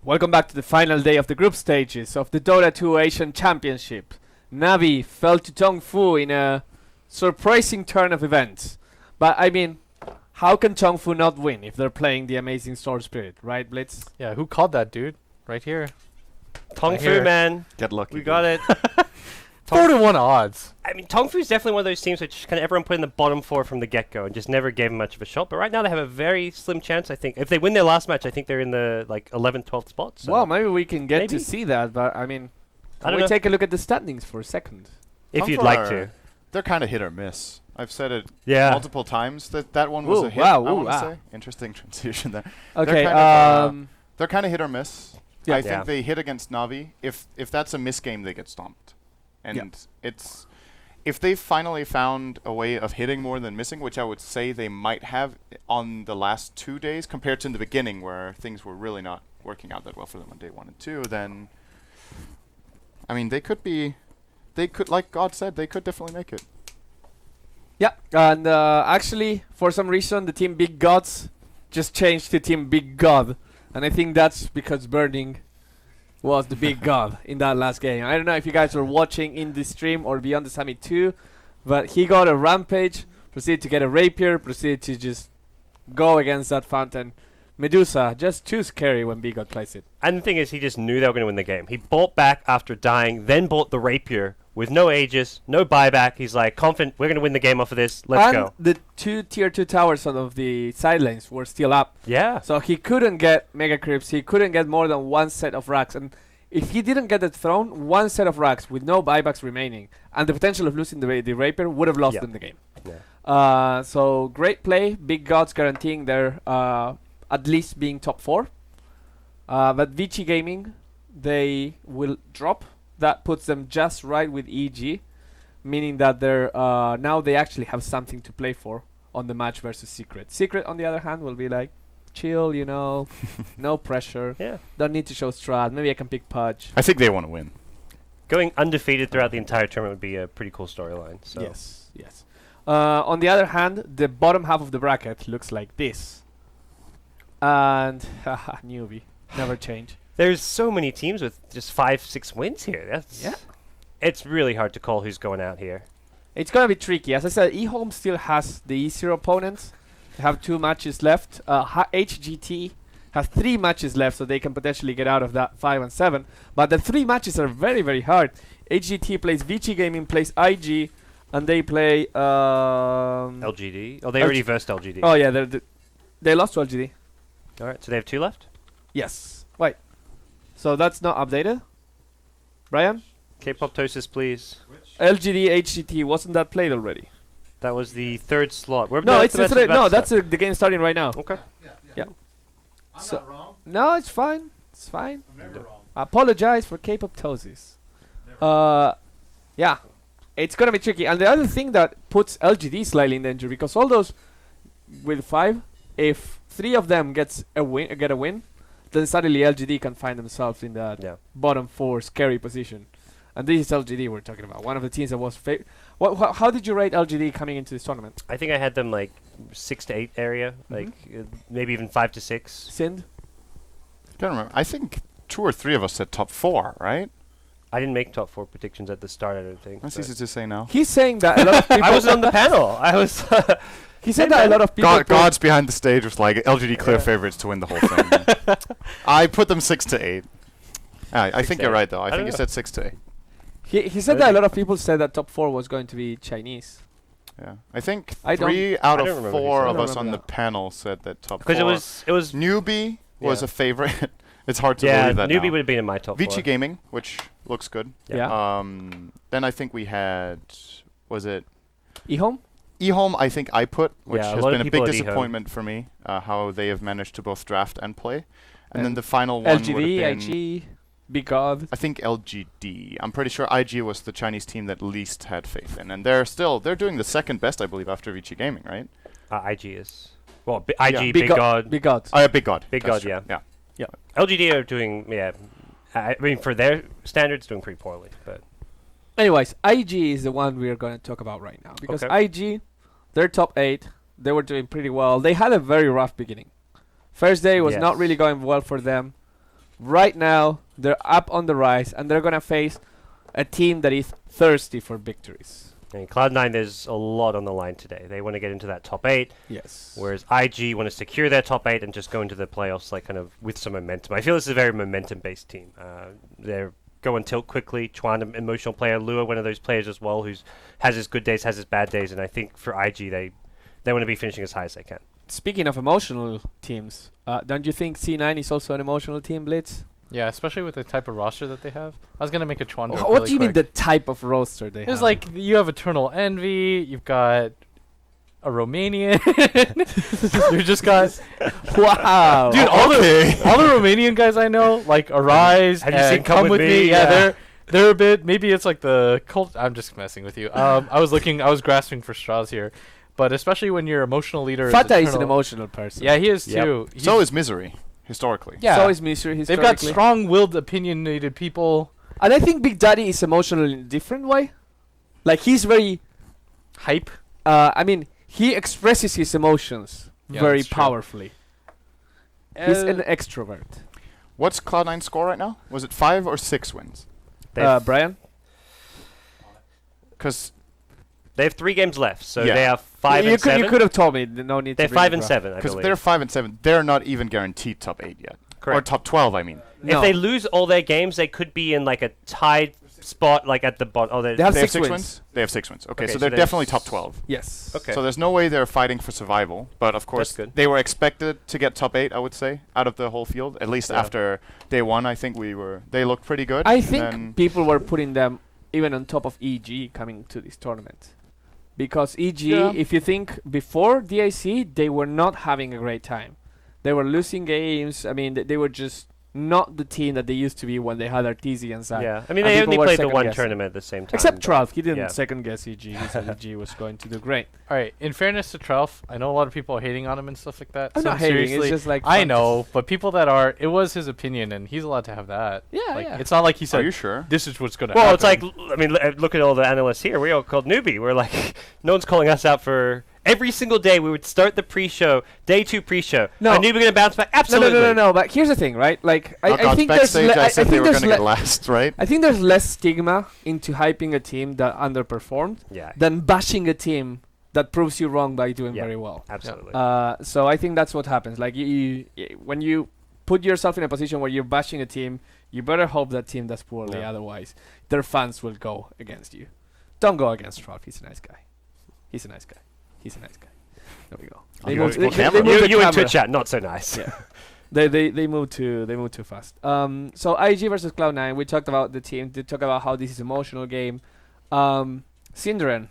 Welcome back to the final day of the group stages of the Dota 2 Asian Championship. Navi fell to Tongfu in a surprising turn of events. But I mean, how can Tongfu not win if they're playing the amazing Sword Spirit, right, Blitz? Yeah, who called that, dude? Right here. Tongfu, man. Get lucky. We got it. 4-1 odds. I mean, Tongfu is definitely one of those teams which kind of everyone put in the bottom four from the get-go and just never gave them much of a shot. But right now they have a very slim chance, I think. If they win their last match, I think they're in the 11th, 12th spot. So Well, maybe we can get to Maybe. see that, but I mean, I can don't we know. take a look at the standings for a second? If you'd Tongfu like are- to. They're kind of hit or miss. I've said it Yeah. multiple times that one was Ooh, a hit. wow, I ooh, want to ah. say interesting transition there. Okay, They're kind of hit or miss. Yeah. I think Yeah. they hit against Navi. If that's a miss game, they get stomped. And Yeah. it's if they finally found a way of hitting more than missing, which I would say they might have on the last 2 days compared to in the beginning where things were really not working out that well for them on day 1 and 2, then I mean they could, like God said, they could definitely make it. Yeah, and actually, for some reason, the team Big Gods just changed to team Big God. And I think that's because Burning was the big god in that last game. I don't know if you guys were watching in the stream or Beyond the Summit 2, but he got a Rampage, proceeded to get a Rapier, proceeded to just go against that Fountain. Medusa, just too scary when Big God plays it. And the thing is, he just knew they were going to win the game. He bought back after dying, then bought the Rapier with no Aegis, no buyback. He's like, confident, we're going to win the game off of this. Let's and go. the 2 tier 2 towers on of the side lanes were still up. Yeah. So he couldn't get Mega Creeps, he couldn't get more than one set of racks. And if he didn't get the throne, one set of racks with no buybacks remaining, and the potential of losing the Rapier would have lost Yeah. them the game. Yeah. So great play, Big Gods guaranteeing their at least being top 4. But Vici Gaming, they will drop. That puts them just right with EG, meaning that they're now they actually have something to play for on the match versus Secret. Secret, on the other hand, will be like, chill, you know, no pressure. Yeah. Don't need to show strat. Maybe I can pick Pudge. I think they want to win. Going undefeated throughout the entire tournament would be a pretty cool storyline. So. Yes, yes. On the other hand, the bottom half of the bracket looks like this. And, haha, newbie. Never change. There's so many teams with just 5-6 wins here. Yeah. It's really hard to call who's going out here. It's going to be tricky. As I said, eHome still has the easier opponents. They have 2 matches left. HGT have 3 matches left, so they can potentially get out of that 5 and 7. But the 3 matches are very, very hard. HGT plays Vici Gaming, plays IG, and they play... LGD. Oh, they already versed LGD. Oh, yeah, they lost to LGD. All right, so they have 2 left? Yes. Wait. So that's not updated? Brian? K-Poptosis, please. LGD HGT, wasn't that played already? That was the 3rd slot. No, it's the that's the game starting right now. Okay. Yeah. I'm So- not wrong. No, it's fine. It's fine. I'm never wrong. Apologize for K-Poptosis. Yeah. It's gonna be tricky. And the other thing that puts LGD slightly in danger, because all those with 5, if 3 of them get a win, then suddenly LGD can find themselves in that Yeah. bottom 4 scary position. And this is LGD we're talking about. One of the teams that was... how did you rate LGD coming into this tournament? I think I had them like 6 to 8 area, like maybe even 5 to 6. Sind? Can't remember. I think 2 or 3 of us said top 4, right? I didn't make top 4 predictions at the start, I don't think. That's but- easy to say now. He's saying that a lot of people... I was on the panel. I was. He said that a lot of people... Gods behind the stage was like LGD clear favorites to win the whole thing. I put them 6 to 8. I think you're right though. I think don't you know. said 6 to 8. He said that a lot of people said that top 4 was going to be Chinese. Yeah, I think I don't- 3 out I don't of remember 4 who of said us that. on I the don't panel said that top 4. Because it was. Newbie was Yeah. a favorite. It's hard to Yeah, believe that newbie now. would have been in my top 4. Vici Gaming, which looks good. Yeah. Then I think we had, was it eHome? eHome? I think I put, which Yeah, a has lot been of a people big at eHome. disappointment for me. How they have managed to both draft and play. And then And the final one would have LGD, been, IG, Big God. I think LGD. I'm pretty sure IG was the Chinese team that least had faith in, and they're doing the second best, I believe, after Vici Gaming, right? IG is. Well, IG, Big Big God. Big God. Oh, yeah, Big God. Big That's God, true. yeah. LGD are doing, yeah. I mean, for their standards, doing pretty poorly. But Anyways, IG is the one we're going to talk about right now. Because Okay. IG, they're top 8. They were doing pretty well. They had a very rough beginning. First day was not Yes. really going well for them. right now they're up on the rise, and they're gonna face a team that is thirsty for victories. And Cloud9, there's a lot on the line today. They want to get into that top 8, Yes. whereas IG want to secure their top 8 and just go into the playoffs like kind of with some momentum. I feel this is a very momentum-based team. They're go and tilt quickly. Chuan, an emotional player. Lua, one of those players as well, who's has his good days, has his bad days, and I think for IG, they want to be finishing as high as they can. Speaking of emotional teams, don't you think C9 is also an emotional team, Blitz? Yeah, especially with the type of roster that they have. I was gonna make a Chuan joke What really do you mean quick. the type of roster they have? It's like you have Eternal Envy, you've got a Romanian. You just got wow. dude, all the Romanian guys I know, like Arise Have you and seen Come With Me? Yeah, Yeah. they're a bit. Maybe it's like the cult. I'm just messing with you. I was grasping for straws here, but especially when your emotional leader. Fata is an Eternal- emotional person. Yeah, he is Yep. too. So is Misery, historically. yeah. So is Misery. They've got historically. strong-willed, opinionated people. And I think Big Daddy is emotional in a different way. Like he's very. Hype. I mean, he expresses his emotions Yeah, very that's true. powerfully. He's an extrovert. What's Cloud9's score right now? Was it 5 or 6 wins? Brian? Because They have 3 games left, so Yeah. they are 5 and 7. You could have told me. No need They're to bring 5 it and up. 7, I believe. they're 5 and 7, they're not even guaranteed top 8 yet. Or Correct. top 12, I mean. No. If they lose all their games, they could be in like a tied spot, like at the bottom. Oh, They have They have 6 6 wins. They have 6 wins. Okay, Okay, so so they're they're definitely top 12. Yes. Okay. So there's no way they're fighting for survival. But of course, good. they were expected to get top 8, I would say, out of the whole field. At least Yeah. after day 1, I think they looked pretty good. I and think then- people were putting them even on top of EG coming to this tournament. Because EG, Yeah. if you think before DIC, they were not having a great time. They were losing games. I mean, they were just not the team that they used to be when they had Arteezy and Zach. Yeah, I mean, And they people only were played the second one guessing. tournament at the same time. Except but- Tralf, he didn't yeah. second guess EG. He said EG was going to do great. All right. In fairness to Trelf, I know a lot of people are hating on him and stuff like that. I'm Some not hating. seriously, It's just like I fun. know, but people that are, it was his opinion, and he's allowed to have that. Yeah, Like, yeah. it's not like he Are said, you sure? "This is what's gonna." Well, happen. it's like, I mean, look at all the analysts here. We're all called newbie. We're like, no one's calling us out for. Every single day we would start the pre-show, day 2 pre-show. No. Are newbie going to bounce back? No, Absolutely. no. But here's the thing, right? Like, I Knockouts think there's backstage, I said they were there's going to get last, right? I think there's less stigma into hyping a team that underperformed Yeah, than bashing a team that proves you wrong by doing Yeah. very well. absolutely. So I think that's what happens. Like when you put yourself in a position where you're bashing a team, you better hope that team does poorly. Yeah. Otherwise, their fans will go against you. Don't go against Trolf. He's a nice guy. He's a nice guy. He's a nice guy. There we go. On They the moved- multiple they- they camera. moved the you in camera. Twitch chat, not so nice. Yeah. They moved too fast. So IG versus Cloud9. We talked about the team. We talked about how this is an emotional game. syndereN.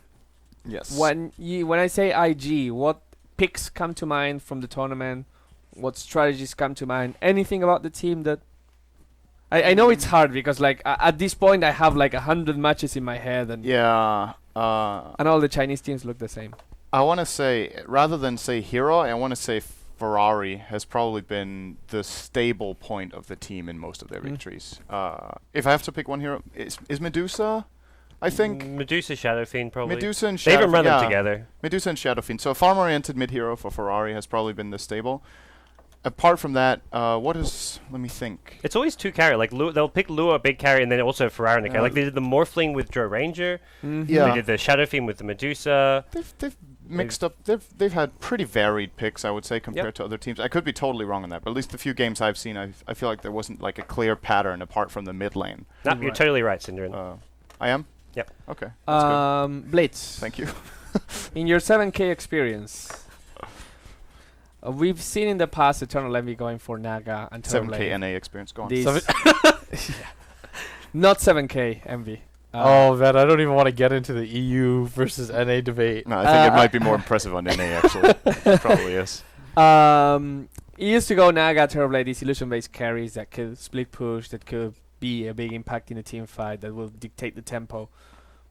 Yes. When I say IG, what picks come to mind from the tournament? What strategies come to mind? Anything about the team that I know it's hard because like at this point I have like 100 matches in my head and Yeah. and all the Chinese teams look the same. I want to say, rather than say hero, I want to say Ferrari has probably been the stable point of the team in most of their victories. If I have to pick one hero, is Medusa, I think. Medusa, Shadow Fiend, probably. Medusa and They Shadow even run them yeah. together. Medusa and Shadow Fiend. So a farm-oriented mid-hero for Ferrari has probably been the stable. Apart from that, what is... Let me think. It's always 2 carry. Like they'll pick Lua, big carry, and then also Ferrari in the carry. Like they did the Morphling with Joe Ranger. Yeah. They did the Shadow Fiend with the Medusa. They've mixed up. They've had pretty varied picks, I would say, compared to other teams. I could be totally wrong on that, but at least the few games I've seen, I feel like there wasn't like a clear pattern apart from the mid lane. Nope, you're totally right, syndereN. I am. Yep. Okay. That's good. Blitz. Thank you. In your 7K experience, we've seen in the past Eternal Envy going for Naga and Turtle 7K Lane. NA experience. Go on. This not 7K Envy. oh man, I don't even want to get into the EU versus NA debate. No, I think it might be more impressive on NA actually. Probably is. He used to go Naga, Turtle these illusion-based carries that could split push, that could be a big impact in a team fight, that will dictate the tempo.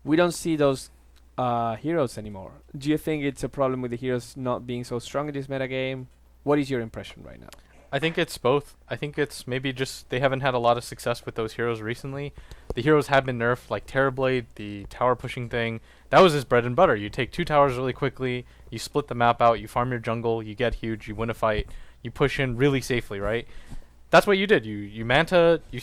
We don't see those heroes anymore. Do you think it's a problem with the heroes not being so strong in this metagame? What is your impression right now? I think it's both. I think it's maybe just they haven't had a lot of success with those heroes recently. The heroes have been nerfed, like Terrorblade, the tower pushing thing. That was his bread and butter. You take 2 towers really quickly, you split the map out, you farm your jungle, you get huge, you win a fight, you push in really safely, right? that's what you did. You Manta, you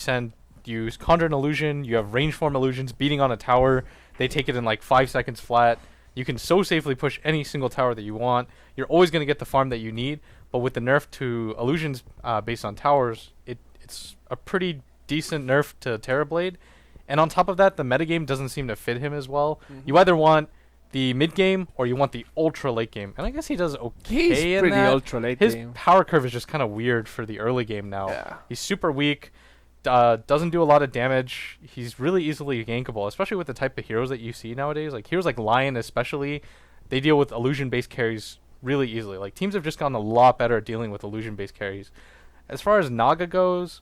conjure an illusion, you have range form illusions beating on a tower. They take it in like 5 seconds flat. You can so safely push any single tower that you want. You're always going to get the farm that you need. But with the nerf to illusions based on towers, it's a pretty decent nerf to Terrorblade. And on top of that, the metagame doesn't seem to fit him as well. You either want the mid game or you want the ultra late game. And I guess he does okay He's in pretty that. ultra late His game. power curve is just kind of weird for the early game now. Yeah. He's super weak. Doesn't do a lot of damage. He's really easily gankable, especially with the type of heroes that you see nowadays. Like heroes like Lion especially, they deal with illusion-based carries really easily. Like teams have just gotten a lot better at dealing with illusion-based carries. As far as Naga goes,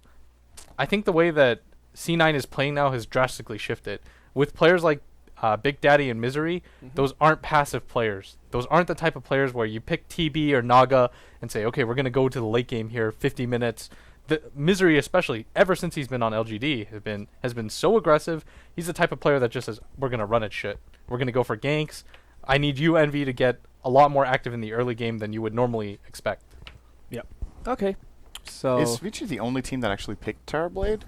I think the way that C9 is playing now has drastically shifted. With players like Big Daddy and Misery, those aren't passive players. Those aren't the type of players where you pick TB or Naga and say, okay, we're going to go to the late game here, 50 minutes. The Misery especially, ever since he's been on LGD, has been so aggressive. He's the type of player that just says, we're going to run it shit. We're going to go for ganks. I need you, Envy, to get a lot more active in the early game than you would normally expect. Okay. So Is Vici the only team that actually picked Terrorblade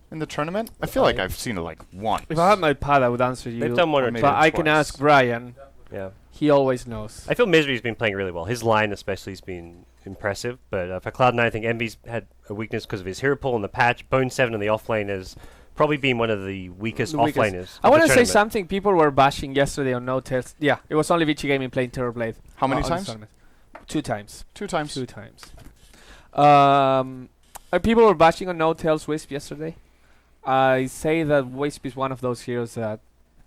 in the tournament? I feel like I've seen it like once. if I had my pad, I would answer you. They've done one or maybe two. But I can twice. ask Brian. Yeah. He always knows. I feel Misery's been playing really well. His line especially has been impressive. But for Cloud9, I think Envy's had a weakness because of his hero pull in the patch. Bone 7 on the offlane has probably been one of the weakest The weakest. offlaners. I of want the to say tournament. something. People were bashing yesterday on No Tails. Yeah, it was only Vici Gaming playing Terrorblade. How many on this times? tournament. 2 times. 2 times. 2 times. People were bashing on No Tails Wisp yesterday. I say that Wisp is one of those heroes that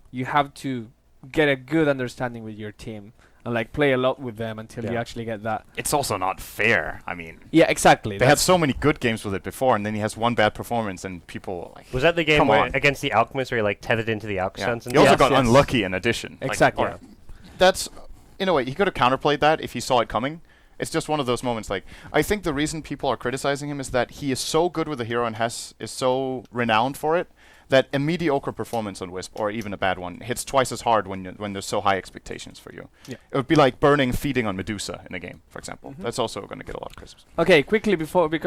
you have to get a good understanding with your team and like play a lot with them until you Yeah. actually get that. It's also not fair. I mean, Yeah, exactly. they had so many good games with it before, and then he has one bad performance, and people like. Was that the game Come where on. against the Alchemist where he like tethered into the Yeah. Alchemist? He also Yes, got yes. unlucky in addition. Like, Exactly. Yeah. that's in a way he could have counterplayed that if he saw it coming. It's just one of those moments. Like I think the reason people are criticizing him is that he is so good with the hero and is so renowned for it that a mediocre performance on Wisp or even a bad one hits twice as hard when there's so high expectations for you. Yeah. It would be like burning feeding on Medusa in a game, for example. That's also going to get a lot of criticism. Okay, quickly before we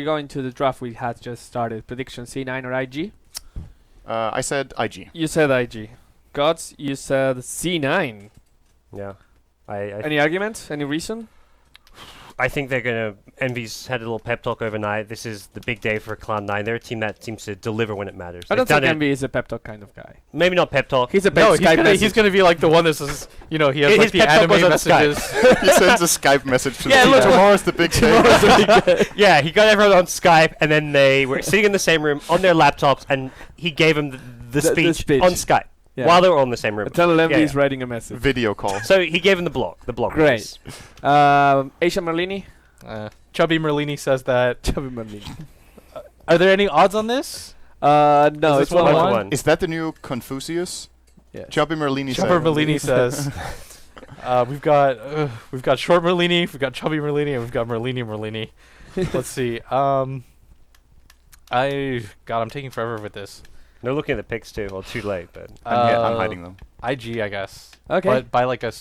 go into the draft we had just started. Prediction C9 or IG? I said IG. You said IG. Gods, you said C9. Yeah. Any argument? Any reason? I think they're going to... Envy's had a little pep talk overnight. This is the big day for Cloud9. They're a team that seems to deliver when it matters. I don't They've think done it- Envy is a pep talk kind of guy. Maybe not pep talk. He's a No, big Skype he's gonna be like the one that says, he has His like the pep talk was anime on Skype. messages. He sends a Skype message to Yeah, the look, team. Tomorrow's the big day. Yeah, he got everyone on Skype, and then they were sitting in the same room on their laptops, and he gave them the speech speech. on Skype Yeah. while they were all in the same room. Tell Envy Yeah, he's yeah. writing a message. Video call. So he gave him the blog. Great. notes. Asia Merlini? Chubby Merlini says that. Chubby Merlini. Are there any odds on this? No, Is this it's 1-1? 1-1. Is that the new Confucius? Yeah. Chubby Merlini Chubby said. Merlini says. We've got Short Merlini, we've got Chubby Merlini, and we've got Merlini. Let's see. I'm taking forever with this. No looking at the picks too, or too late, but I'm hiding them. IG, I guess. Okay. But by like a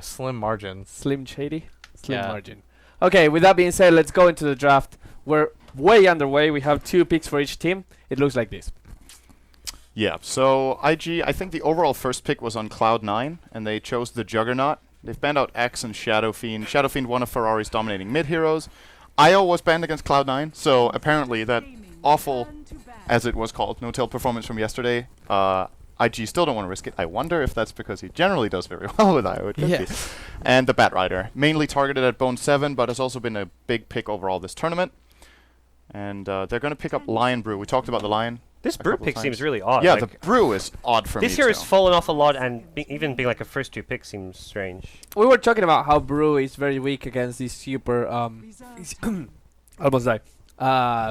slim margin. Slim Shady? Slim Yeah. margin. Okay, with that being said, let's go into the draft. We're way underway. We have 2 picks for each team. It looks like this. Yeah, so IG, I think the overall first pick was on Cloud9, and they chose the Juggernaut. They've banned out X and Shadow Fiend. Shadow Fiend, one of Ferrari's dominating mid-heroes. IO was banned against Cloud9, so apparently that awful, as it was called, no-tail performance from yesterday, IG still don't want to risk it. I wonder if that's because he generally does very well with IO. It could be. And the Bat Rider, mainly targeted at Bone 7, but has also been a big pick overall this tournament. And they're going to pick up Lion Brew. We talked about the Lion. this a brew couple pick times. seems really odd. Yeah, like, the Brew is odd for me, this year has too. fallen off a lot, and even being like a first 2 pick seems strange. We were talking about how Brew is very weak against these super almost died.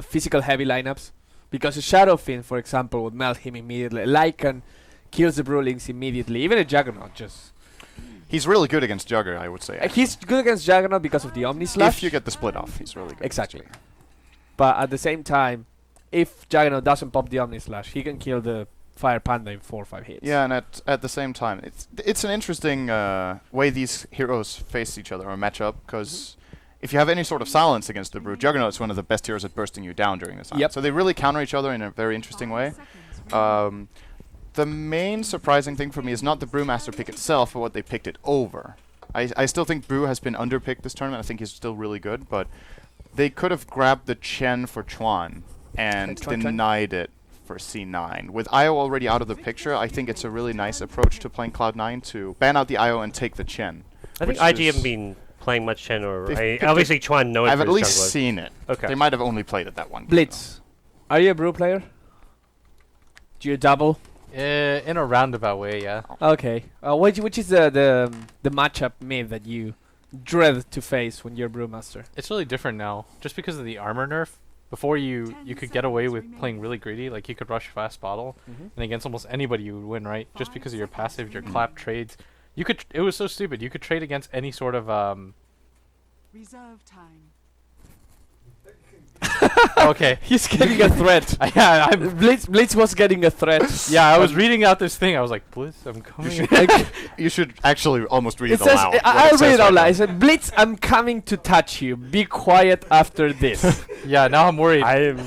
Physical heavy lineups. Because a Shadow Fiend, for example, would melt him immediately. Lycan kills the Brew Links immediately. Even a Juggernaut just... He's really good against Jugger, I would say. he's good against Juggernaut because of the Omni Slash. If you get the split off, he's really good. Exactly. But at the same time, if Juggernaut doesn't pop the Omni Slash, he can kill the Fire Panda in 4 or 5 hits. Yeah, and at the same time, it's an interesting way these heroes face each other or match up, because if you have any sort of silence against the Brew, Juggernaut's one of the best heroes at bursting you down during this time. Yep. So they really counter each other in a very interesting way. The main surprising thing for me is not the Brewmaster pick itself, but what they picked it over. I still think Brew has been underpicked this tournament. I think he's still really good, but they could have grabbed the Chen for Chuan and denied it for C9. With IO already out of the picture, I think it's a really nice approach to playing Cloud9 to ban out the IO and take the Chen. I think IG haven't been playing much Chen or They've obviously Chuan know it. I've for at his least jungler. seen it. Okay. They might have only played it that one. Blitz, are you a Brew player? Do you double? In a roundabout way, yeah. Okay. Which is the matchup mid that you dread to face when you're Brewmaster? It's really different now, just because of the armor nerf. Before you could get away with playing really greedy, like you could rush fast bottle, and against almost anybody you would win, right? Just because of your passive, your clap trades. You could. It was so stupid. You could trade against any sort of Reserve time. Okay. He's getting a threat. Yeah, I'm. Blitz was getting a threat. Yeah, I was reading out this thing. I was like, Blitz, I'm coming. You should actually almost read It it says, aloud. I'll read it out loud. It said, Blitz, I'm coming to touch you. Be quiet after this. Yeah, now I'm worried. I'm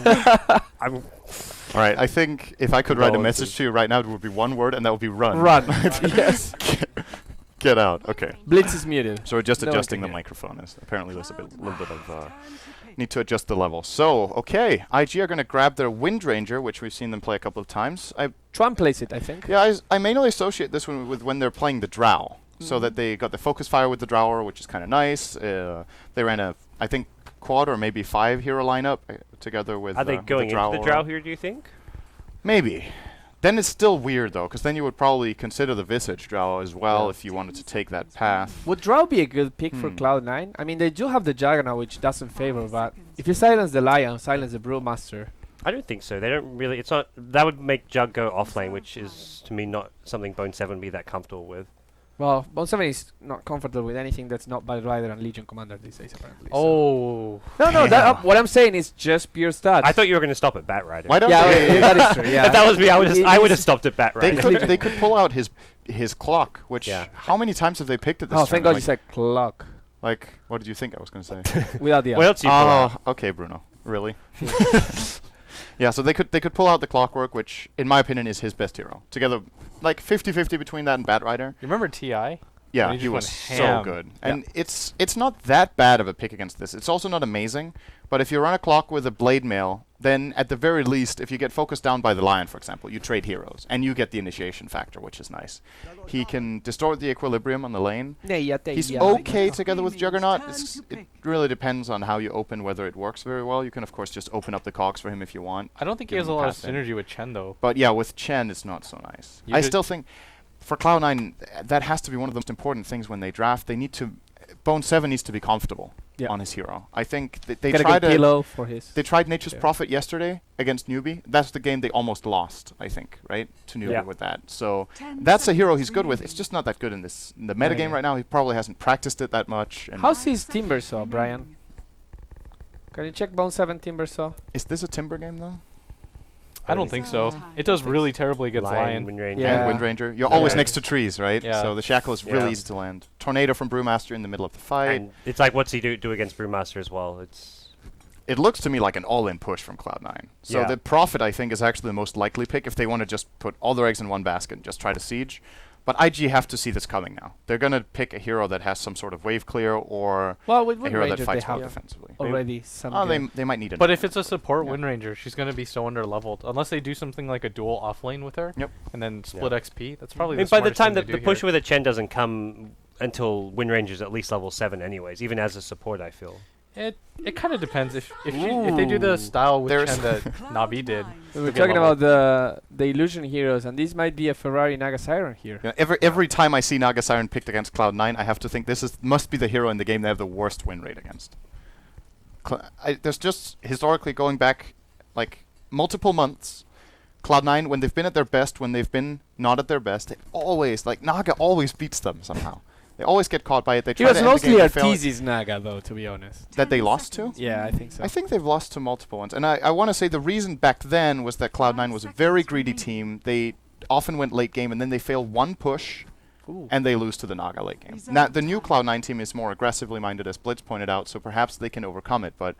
All right, I think if I could write a Condolences. message to you right now, it would be one word, and that would be run. Run. Yes. Get out. Okay. Blitz is muted. So we're just No one adjusting can the hear. microphone. Apparently there's a little bit of need to adjust the level. So, okay, IG are going to grab their Wind Ranger, which we've seen them play a couple of times. Chuan plays it, I think. Yeah, I mainly associate this one with when they're playing the Drow. So that they got the Focus Fire with the Drower, which is kind of nice. They ran a, I think, quad or maybe 5 hero lineup together with Are they going the into the Drow here, do you think? Maybe. Then it's still weird, though, because then you would probably consider the Visage Drow as well if you wanted to take that path. Would Drow be a good pick for Cloud9? I mean, they do have the Juggernaut, which doesn't favor, but if you silence the Lion, silence the Brewmaster. I don't think so. They don't really. It's not. That would make Jug go offlane, which is to me not something Bone 7 would be that comfortable with. Well, Bone 7 is not comfortable with anything that's not Battle Rider and Legion Commander these days, apparently. Oh. So. No, what I'm saying is just pure stats. I thought you were going to stop at Bat Rider. Why don't Yeah, they? that is true. Yeah. If that was me, I would have stopped at Bat They Rider. could pull out his clock, which how many times have they picked it this Oh, thank God you tournament? said clock. Like, what did you think I was going to say? Without the What else you pull out? Oh, okay, Bruno. Really? Yeah, so they could pull out the Clockwork, which, in my opinion, is his best hero. Together, like 50-50 between that and Bat Rider. You remember TI? Yeah, And he he just was went so ham. good. And it's not that bad of a pick against this. It's also not amazing, but if you run a clock with a Blade Mail, then at the very least, if you get focused down by the Lion, for example, you trade heroes, and you get the initiation factor, which is nice. He can distort the equilibrium on the lane. He's okay together with Juggernaut. It really depends on how you open, whether it works very well. You can, of course, just open up the cogs for him if you want. I don't think he Give has a him lot of pass in. synergy with Chen, though. But yeah, with Chen, it's not so nice. You I could- still think for Cloud9, that has to be one of the most important things when they draft. They need to, Bone 7 needs to be comfortable on his hero. I think they Get a tried good pillow for his. They tried Nature's Yeah. Prophet yesterday against Newbie. That's the game they almost lost, I think, right? To Newbie Yeah. with that. So that's a hero he's good with. It's just not that good in the metagame yeah. right now. He probably hasn't practiced it that much. And How's his Timbersaw, Brian? Can you check Bone 7 Timbersaw? is this a Timber game though? I don't think so. It does really terribly against Lion. Wind Ranger. Yeah. And Wind Ranger. You're Yeah. always next to trees, right? Yeah. So the Shackle is really Yeah. easy to land. Tornado from Brewmaster in the middle of the fight. And it's like, what's he do against Brewmaster as well? It's It looks to me like an all-in push from Cloud9. So Yeah. the Prophet, I think, is actually the most likely pick if they want to just put all their eggs in one basket and just try to siege. But IG have to see this coming now. They're going to pick a hero that has some sort of wave clear or Well, with a Wind hero that Ranger, they fights well have defensively. already some. Oh, good- they might need it. But if it's a support Yeah. Wind Ranger, she's going to be so under-leveled. Unless they do something like a dual offlane with her. Yep. And then split Yeah. XP. That's probably I mean, the by the smartest time thing that to the do push here. with a Chen doesn't come until Wind Ranger's at least level 7 anyways, even as a support, I feel. It kind of depends. If they do the style with There's Chen that Navi did. We were to get talking leveled. about the illusion heroes, and this might be a Ferrari Naga Siren here. Yeah, every time I see Naga Siren picked against Cloud9, I have to think must be the hero in the game they have the worst win rate against. There's just historically going back like multiple months, Cloud9 when they've been at their best, when they've been not at their best, they always Naga always beats them somehow. They always get caught by it. They He try was to end the mostly game, they fail. Arteezy's Naga, though, to be honest. That they lost to. Yeah, I think so. I think they've lost to multiple ones. And I want to say the reason back then was that Cloud9 was a very greedy team. They often went late game, and then they failed one push, Ooh. and they lose to the Naga late game. Reserve Now, the new time. Cloud9 team is more aggressively minded, as Blitz pointed out, so perhaps they can overcome it, but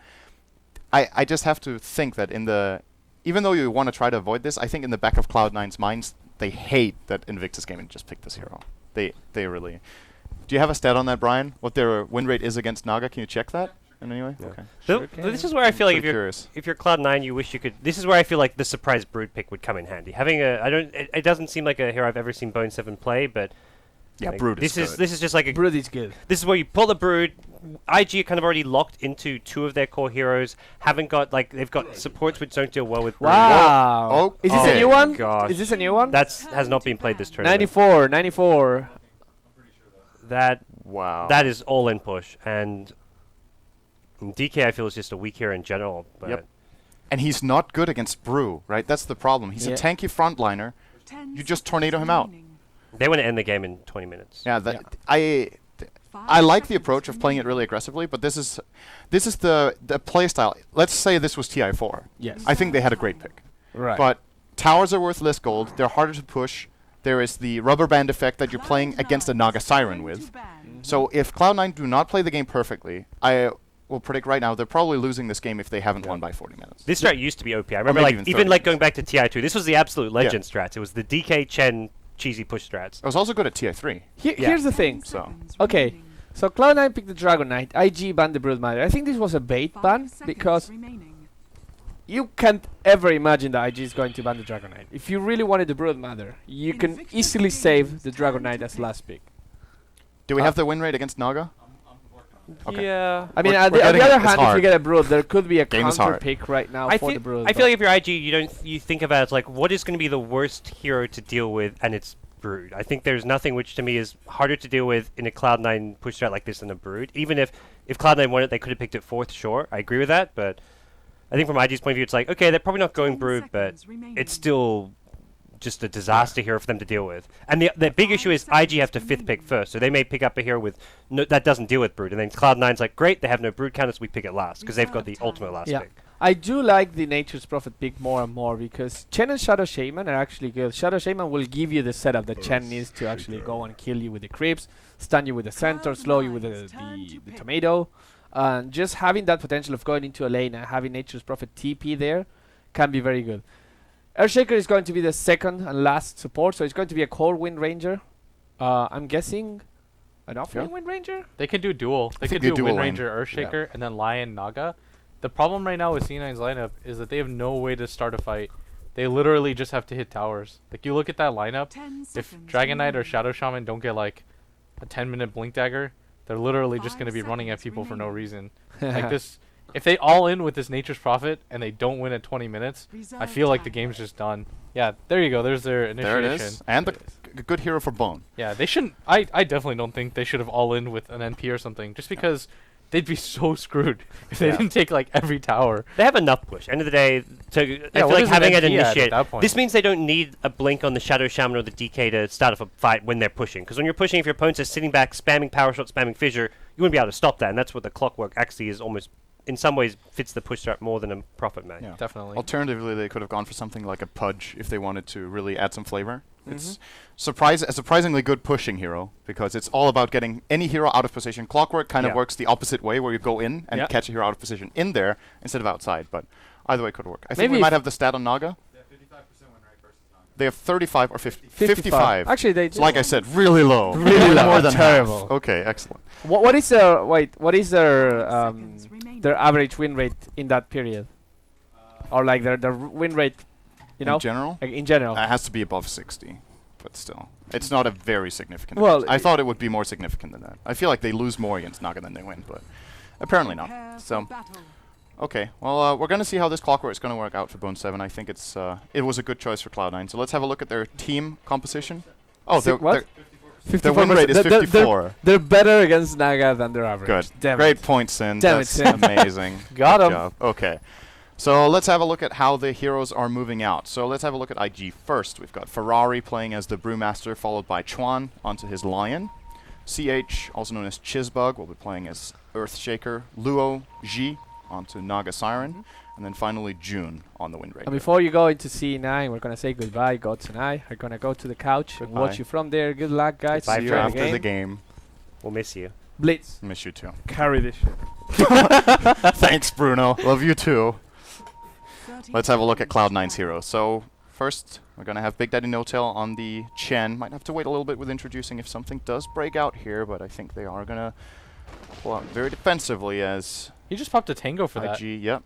I just have to think that even though you want to try to avoid this, I think in the back of Cloud9's minds, they hate that Invictus Gaming just picked this hero. They really... Do you have a stat on that, Brian? What their win rate is against Naga? Can you check that in any way? Yeah. Okay. So, this is where I feel like Pretty curious. if you're Cloud9, you wish you could. This is where I feel like the surprise Brood pick would come in handy. Having it doesn't seem like a hero I've ever seen Bone 7 play, but Yeah, like, Brood this is is good. just like a. Brood is good. This is where you pull the Brood. IG are kind of already locked into 2 of their core heroes. Haven't got they've got supports which don't deal well with Brood. Wow. Oh, Is this a okay. new one? Gosh. Is this a new one? Has not been played this tournament. 94. Wow. That is all in push, and DK I feel is just a weak hero in general. But Yep. And he's not good against Brew, right? That's the problem. He's Yeah. a tanky frontliner. 10 You just tornado him out. remaining. they want to end the game in 20 minutes. Yeah, Yeah. I like the 5 approach of seconds playing it remaining. really aggressively, but this is the play style. Let's say this was TI4. Yes. I think they had a great pick. Right. But towers are worth less gold. They're harder to push. There is the rubber band effect that you're playing against a Naga Siren with. So if Cloud9 do not play the game perfectly, I will predict right now they're probably losing this game if they haven't won by 40 minutes. This strat used to be OP. I remember maybe like even even 30 going back to TI2. This was the absolute legend strats. It was the DK Chen cheesy push strats. It was also good at TI3. Here- Yeah. Here's the thing. So, Okay. So Cloud9 picked the Dragon Knight. IG banned the Broodmother. I think this was a bait ban because you can't ever imagine that IG is going to ban the Dragon Knight. If you really wanted the Broodmother, you can Invictus easily Games save the time Dragon to Knight as pick. last pick. do we have the win rate against Naga? Okay. Yeah. I mean, We're on the getting other it. It's hand, if you hard. get a Brood, there could be a Game is counter hard. pick right now I for feel, the Brood. I feel like if you're IG, you think about it as like what is going to be the worst hero to deal with, and it's Brood. I think there's nothing which to me is harder to deal with in a Cloud9 push strat like this than a Brood. Even if Cloud9 won it, they could have picked it 4th. Sure, I agree with that, but I think from IG's point of view, it's like okay, they're probably not going 10 Brood, but seconds remaining. it's still just a disaster hero for them to deal with. And the big issue is IG have to 5th pick first, so they may pick up a hero with that doesn't deal with Brood, and then Cloud9's like, great, they have no Brood counters, we pick it last, because they've got the ultimate last Yeah. pick. I do like the Nature's Prophet pick more and more because Chen and Shadow Shaman are actually good. Shadow Shaman will give you the setup that Chen needs to actually go and kill you with the creeps, stun you with the centaur, slow you with the tomato. And just having that potential of going into a lane and having Nature's Prophet TP there can be very good. Earthshaker is going to be the second and last support, so it's going to be a core Wind Ranger. I'm guessing an offlane Wind Ranger? They could do dual. They think could they do dual Wind lane. Ranger, Earthshaker, and then Lion, Naga. The problem right now with C9's lineup is that they have no way to start a fight. They literally just have to hit towers. Like, you look at that lineup, 10 if seconds Dragon Knight or remaining. Shadow Shaman don't get, like, a 10-minute Blink Dagger, they're literally just 5 going to be running at seconds people for no remaining. reason. Like, this... If they all in with this Nature's Prophet and they don't win at 20 minutes, I Reserve feel like the time. game's just done. Yeah, there you go. There's their initiation. There it is. And the good hero for Bone. Yeah, they shouldn't. I definitely don't think they should have all in with an NP or something, just because they'd be so screwed if they Yeah. didn't take like every tower. They have enough push. End of the day, I feel what like is an having it NP at initiate. that point? This means they don't need a blink on the Shadow Shaman or the DK to start off a fight when they're pushing. Because when you're pushing, if your opponents are sitting back, spamming power shot, spamming fissure, you wouldn't be able to stop that. And that's what the clockwork actually is almost, in some ways, fits the push strat more than a Prophet may. Yeah. Definitely. Alternatively, they could have gone for something like a Pudge if they wanted to really add some flavor. It's a surprisingly good pushing hero because it's all about getting any hero out of position. Clockwork kind of Yeah. works the opposite way, where you go in and Yeah. catch a hero out of position in there instead of outside. But either way could work. I think Maybe we if- might have the stat on Naga. They have 35 or 50. 55. Actually, they So like I said, really low. Really low. More than Terrible. half. Okay, excellent. What is their What is their Seconds remaining. their average win rate in that period, or like their win rate, you know, In general, like in general? it has to be above 60. But still, it's not a very significant. Well, difference. I thought it would be more significant than that. I feel like they lose more against Naga than they win, but apparently not. Prepare So, for battle. okay. Well, we're gonna see how this Clockwork is gonna work out for Bone 7. I think it was a good choice for Cloud9. So let's have a look at their team composition. Oh, Si- what? their win rate is 54. They're better against Naga than their average. Good. Damn Great it. point, Sin. Damn it, That's Sin. amazing. Got Good 'em. job. Okay. So let's have a look at how the heroes are moving out. So let's have a look at IG first. We've got Ferrari playing as the Brewmaster, followed by Chuan onto his Lion. CH, also known as Chizbug, will be playing as Earthshaker. Luo Ji onto Naga Siren, and then finally June on the Wind Ranger. And before you go into C9, we're gonna say goodbye. Gods and I are gonna go to the couch and watch Goodbye. you from there. Good luck, guys. Goodbye, See you friend. after the game. We'll miss you. Blitz, Miss you too. carry this shit. Thanks, Bruno. Love you too. 30 Let's have a look at seconds. Cloud9's hero. So first, we're gonna have Big Daddy No Tail on the Chen. Might have to wait a little bit with introducing if something does break out here, but I think they are gonna pull out very defensively as He just popped a tango for that. IG. Yep.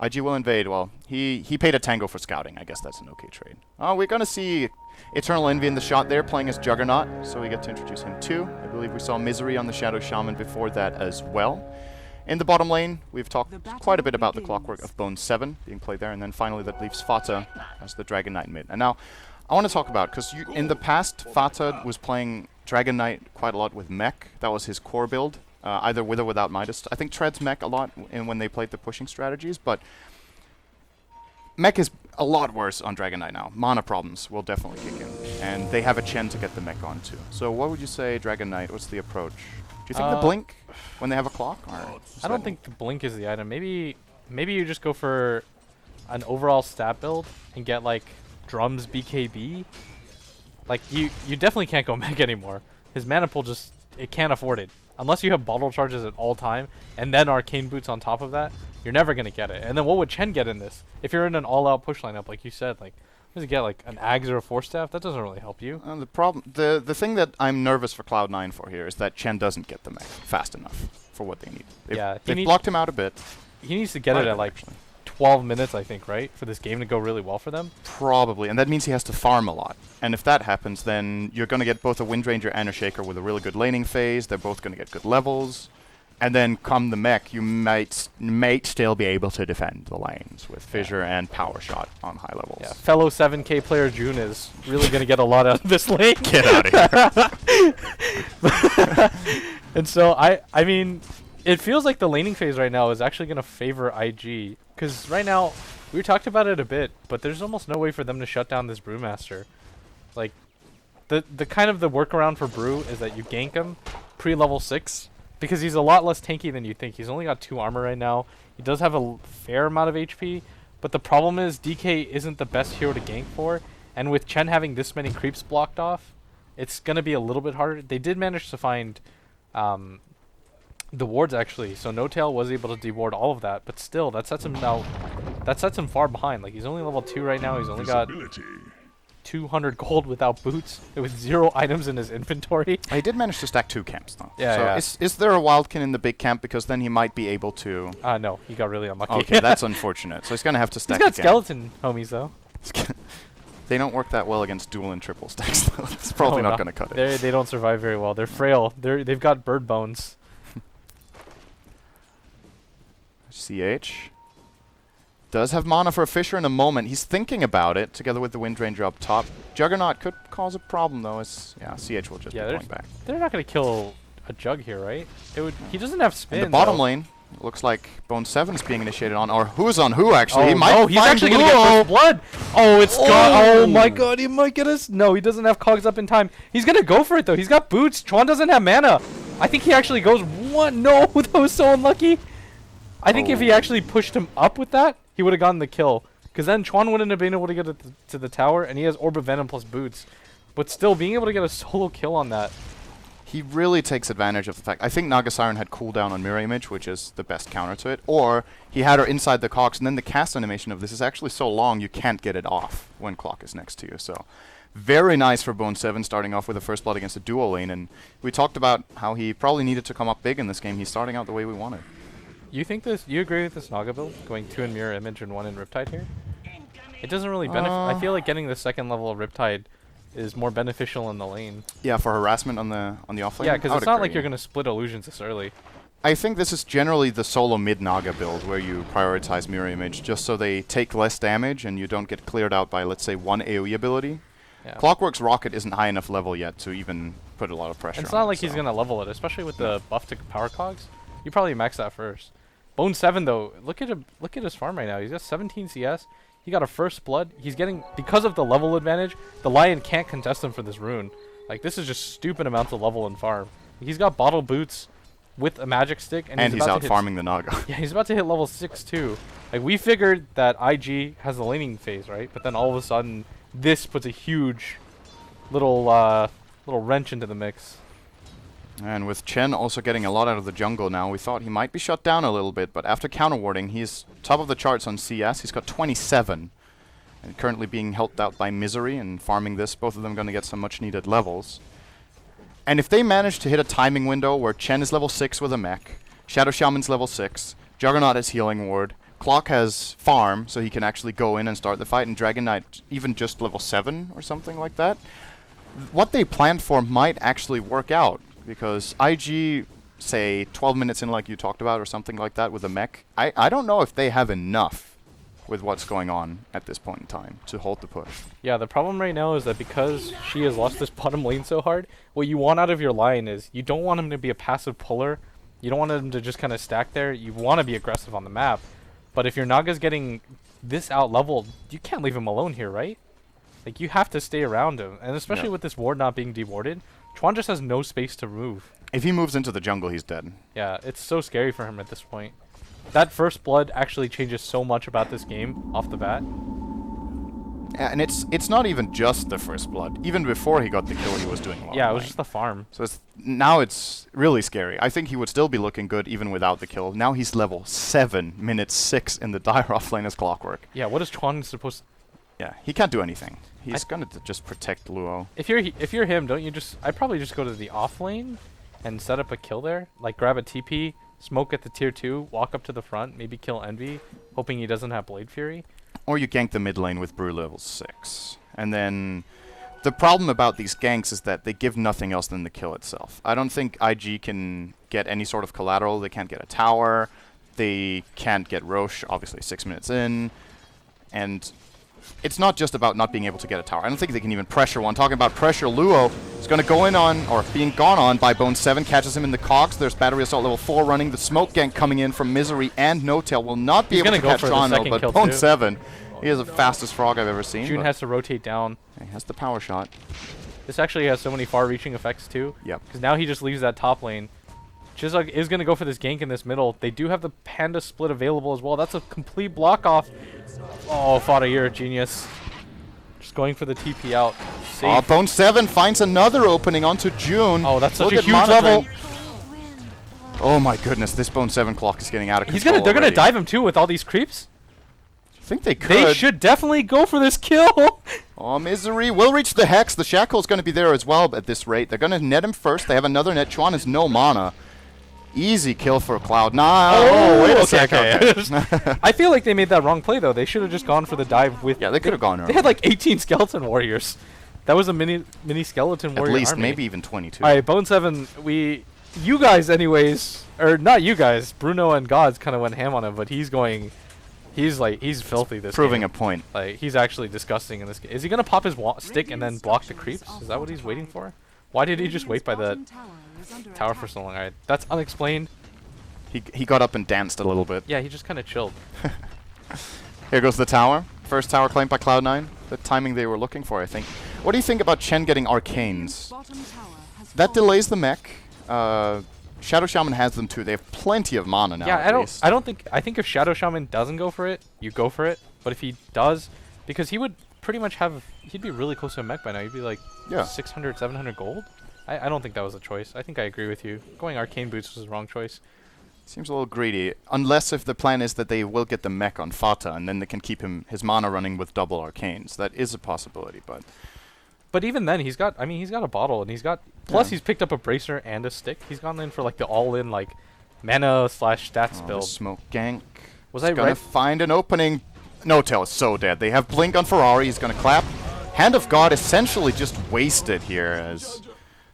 IG will invade. Well, he paid a tango for scouting. I guess that's an okay trade. We're gonna see Eternal Envy in the shot there, playing as Juggernaut, so we get to introduce him too. I believe we saw Misery on the Shadow Shaman before that as well. In the bottom lane, we've talked quite a bit about the clockwork of Bone 7 being played there, and then finally that leaves Fata as the Dragon Knight mid. And now, I want to talk about, because in the past, Fata was playing Dragon Knight quite a lot with mech. That was his core build, either with or without Midas. I think Treads mech a lot when they played the pushing strategies, but mech is a lot worse on Dragon Knight now. Mana problems will definitely kick in, and they have a Chen to get the mech on too. So what would you say, Dragon Knight? What's the approach? Do you think the blink when they have a clock? Or I don't think the blink is the item. Maybe you just go for an overall stat build and get like drums BKB. Like you definitely can't go mech anymore. His mana pool just it can't afford it. Unless you have bottle charges at all time and then arcane boots on top of that, you're never gonna get it. And then what would Chen get in this? If you're in an all-out push lineup, like you said, like what does he get? Like an Ags or a Force Staff? That doesn't really help you. The thing that I'm nervous for Cloud9 for here is that Chen doesn't get the mech fast enough for what they need. Yeah, They've blocked him out a bit. He needs to get Quite it a at bit, like actually. 12 minutes, I think, right? For this game to go really well for them. Probably, and that means he has to farm a lot. And if that happens, then you're going to get both a Wind Ranger and a Shaker with a really good laning phase. They're both going to get good levels. And then come the mech, you might still be able to defend the lanes with Fissure and Power Shot on high levels. Yeah, fellow 7K player June is really going to get a lot out of this lane. Get out of here. And so, I mean, it feels like the laning phase right now is actually going to favor IG. Because right now, we talked about it a bit, but there's almost no way for them to shut down this Brewmaster. Like, the kind of the workaround for Brew is that you gank him pre-level 6. Because he's a lot less tanky than you think. He's only got 2 armor right now. He does have a fair amount of HP. But the problem is DK isn't the best hero to gank for. And with Chen having this many creeps blocked off, it's going to be a little bit harder. They did manage to find the wards actually. So No Tail was able to deward all of that. But still, that sets him now. That sets him far behind. Like he's only level 2 right now. He's only got 200 gold without boots, with 0 items in his inventory. He did manage to stack 2 camps though. Yeah, so yeah. Is there a Wildkin in the big camp? Because then he might be able to... No, he got really unlucky. Okay, that's unfortunate. So he's going to have to He's stack got again. skeleton homies though. They don't work that well against dual and triple stacks though. It's probably No, not no. going to cut it. They don't survive very well. They're frail. They've got bird bones. CH does have mana for a Fissure in a moment. He's thinking about it together with the Wind Ranger up top. Juggernaut could cause a problem though, as CH will just be going back. They're not gonna kill a Jug here, right? It would. He doesn't have spin. In the bottom though. lane, looks like Bone 7 is being initiated on, or who's on who actually. Oh He might no, he's find actually gonna Luo. get first blood. Oh, it's gone. Oh. Oh my god, he might get us. No, he doesn't have cogs up in time. He's gonna go for it though. He's got boots. Chuan doesn't have mana. I think he actually goes one. No, that was so unlucky. I think if he actually pushed him up with that, he would have gotten the kill. Because then Chuan wouldn't have been able to get to the tower, and he has Orb of Venom plus boots. But still, being able to get a solo kill on that. He really takes advantage of the fact. I think Naga Siren had cooldown on Mirror Image, which is the best counter to it. Or he had her inside the cogs, and then the cast animation of this is actually so long you can't get it off when clock is next to you. So very nice for Bone 7 starting off with a first blood against a duo lane. And we talked about how he probably needed to come up big in this game. He's starting out the way we wanted. You agree with this Naga build? Going 2 in Mirror Image and 1 in Riptide here? It doesn't really benefit. I feel like getting the second level of Riptide is more beneficial in the lane. Yeah, for harassment on the offlane. Yeah, because it's not like you're going to split illusions this early. I think this is generally the solo mid Naga build where you prioritize Mirror Image just so they take less damage and you don't get cleared out by, let's say, 1 AoE ability. Yeah. Clockwork's Rocket isn't high enough level yet to even put a lot of pressure And it's on not it, like he's so. going to level it, especially with the buff to power cogs. You probably max that first. Bone 7 though, look at his farm right now. He's got 17 CS. He got a first blood. He's getting, because of the level advantage, the Lion can't contest him for this rune. Like, this is just stupid amounts of level and farm. He's got bottle boots. with a magic stick, and he's about out to hit farming the Naga. Yeah, he's about to hit level 6 too. Like, we figured that IG has the laning phase, right? But then all of a sudden, this puts a huge little wrench into the mix. And with Chen also getting a lot out of the jungle now, we thought he might be shut down a little bit, but after counterwarding, he's top of the charts on CS. He's got 27, and currently being helped out by Misery and farming this. Both of them going to get some much-needed levels. And if they manage to hit a timing window where Chen is level 6 with a mech, Shadow Shaman's level 6, Juggernaut has Healing Ward, Clock has Farm, so he can actually go in and start the fight, and Dragon Knight even just level 7 or something like that, what they planned for might actually work out. Because IG, say, 12 minutes in like you talked about or something like that with a mech, I don't know if they have enough with what's going on at this point in time to hold the push. Yeah, the problem right now is that because she has lost this bottom lane so hard, what you want out of your line is you don't want him to be a passive puller. You don't want him to just kind of stack there. You want to be aggressive on the map. But if your Naga's getting this out-leveled, you can't leave him alone here, right? Like, you have to stay around him. And especially with this ward not being dewarded, Chuan just has no space to move. If he moves into the jungle, he's dead. Yeah, it's so scary for him at this point. That first blood actually changes so much about this game off the bat. Yeah, and it's not even just the first blood. Even before he got the kill, he was doing well. Yeah, it was just the farm. So now it's really scary. I think he would still be looking good even without the kill. Now he's level 7, minute 6 in the dire offlane as clockwork. Yeah, what is Chuan supposed to... Yeah, he can't do anything. He's gonna just protect Luo. If you're him, don't you just... I'd probably just go to the off lane and set up a kill there. Like, grab a TP, smoke at the tier 2, walk up to the front, maybe kill Envy, hoping he doesn't have Blade Fury. Or you gank the mid lane with Brew level 6. And then the problem about these ganks is that they give nothing else than the kill itself. I don't think IG can get any sort of collateral. They can't get a tower. They can't get Roche, obviously 6 minutes in. And it's not just about not being able to get a tower. I don't think they can even pressure one. Talking about pressure, Luo is going to go in on, or being gone on by Bone 7, catches him in the cogs. There's Battery Assault level 4 running. The smoke gank coming in from Misery and No-Tail will not be able to catch Jono, but Bone 7, he is the fastest frog I've ever seen. June has to rotate down. He has the power shot. This actually has so many far-reaching effects too. Yep. Because now he just leaves that top lane. Chisug is going to go for this gank in this middle. They do have the Panda split available as well. That's a complete block off. Oh, Fada, you're a genius. Just going for the TP out. Safe. Bone 7 finds another opening onto June. Oh, that's such Look a huge at level. Oh my goodness, this Bone 7 clock is getting out of control. They're gonna dive him too with all these creeps. I think they could. They should definitely go for this kill. Oh, Misery will reach the Hex. The Shackle's going to be there as well at this rate. They're going to net him first. They have another net. Chuan has no mana. Easy kill for Cloud. Wait a second. Okay. I feel like they made that wrong play though. They should have just gone for the dive with... Yeah, they could have gone early. They had like 18 skeleton warriors. That was a mini skeleton warrior At least, army. maybe even 22. Alright, Bone 7, you guys anyways, or not you guys, Bruno and Gods kind of went ham on him, but he's filthy this Proving game. a point. Like, he's actually disgusting in this game. Is he gonna pop his stick and then block the creeps? Is that what he's waiting for? Why did he just wait by the tower for so long? Alright, that's unexplained. He got up and danced a little bit. Yeah, he just kind of chilled. Here goes the tower. First tower claimed by Cloud9. The timing they were looking for, I think. What do you think about Chen getting arcanes? That delays the mech. Shadow Shaman has them too. They have plenty of mana now. Yeah, I think if Shadow Shaman doesn't go for it, you go for it. But if he does, because he would pretty much he'd be really close to a mech by now. He'd be like 600, 700 gold. I don't think that was a choice. I think I agree with you. Going Arcane Boots was the wrong choice. Seems a little greedy. Unless if the plan is that they will get the mech on Fata, and then they can keep his mana running with double arcanes. That is a possibility, but... But even then, he's got a bottle, and plus he's picked up a bracer and a stick. He's gone in for like the all-in like mana / stats build. Smoke gank. Was I gonna right? Find an opening. No-Tail is so dead. They have Blink on Ferrari. He's gonna clap. Hand of God essentially just wasted here as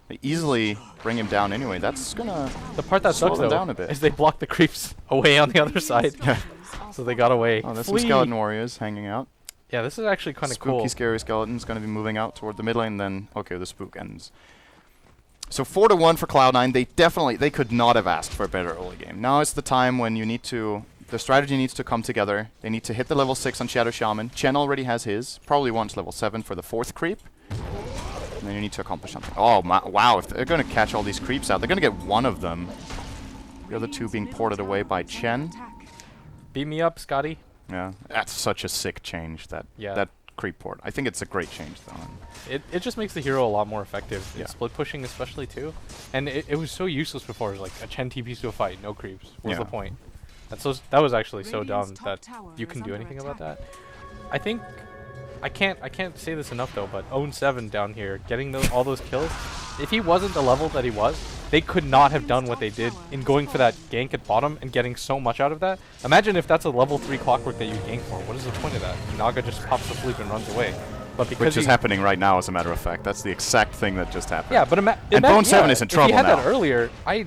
they easily bring him down anyway. That's gonna the part that sucks though down a bit. is they block the creeps away on the other side. So they got away. Oh, there's some skeleton warriors hanging out. Yeah, this is actually kind of cool. Spooky, scary skeleton's going to be moving out toward the mid lane, then, okay, the spook ends. So 4-1 for Cloud9. They could not have asked for a better early game. Now is the time when the strategy needs to come together. They need to hit the level 6 on Shadow Shaman. Chen already has his. Probably wants level 7 for the 4th creep. And then you need to accomplish something. Oh, wow, if they're going to catch all these creeps out, they're going to get one of them. The other two being ported away by Chen. Beat me up, Scotty. Yeah, that's such a sick change, that creep port. I think it's a great change, though. It just makes the hero a lot more effective. Yeah. In split pushing especially, too. And it was so useless before. It was like a Chen TPs to a fight, no creeps. What's the point? That was actually so dumb that you can do anything about that. I think... I can't say this enough though, but Own 7 down here, getting all those kills, if he wasn't the level that he was, they could not have done what they did in going for that gank at bottom and getting so much out of that. Imagine if that's a level 3 Clockwork that you gank for. What is the point of that? Naga just pops the fleep and runs away. But because Which is happening right now, as a matter of fact. That's the exact thing that just happened. Yeah, but and Bone 7 is in trouble now. If he had that earlier, I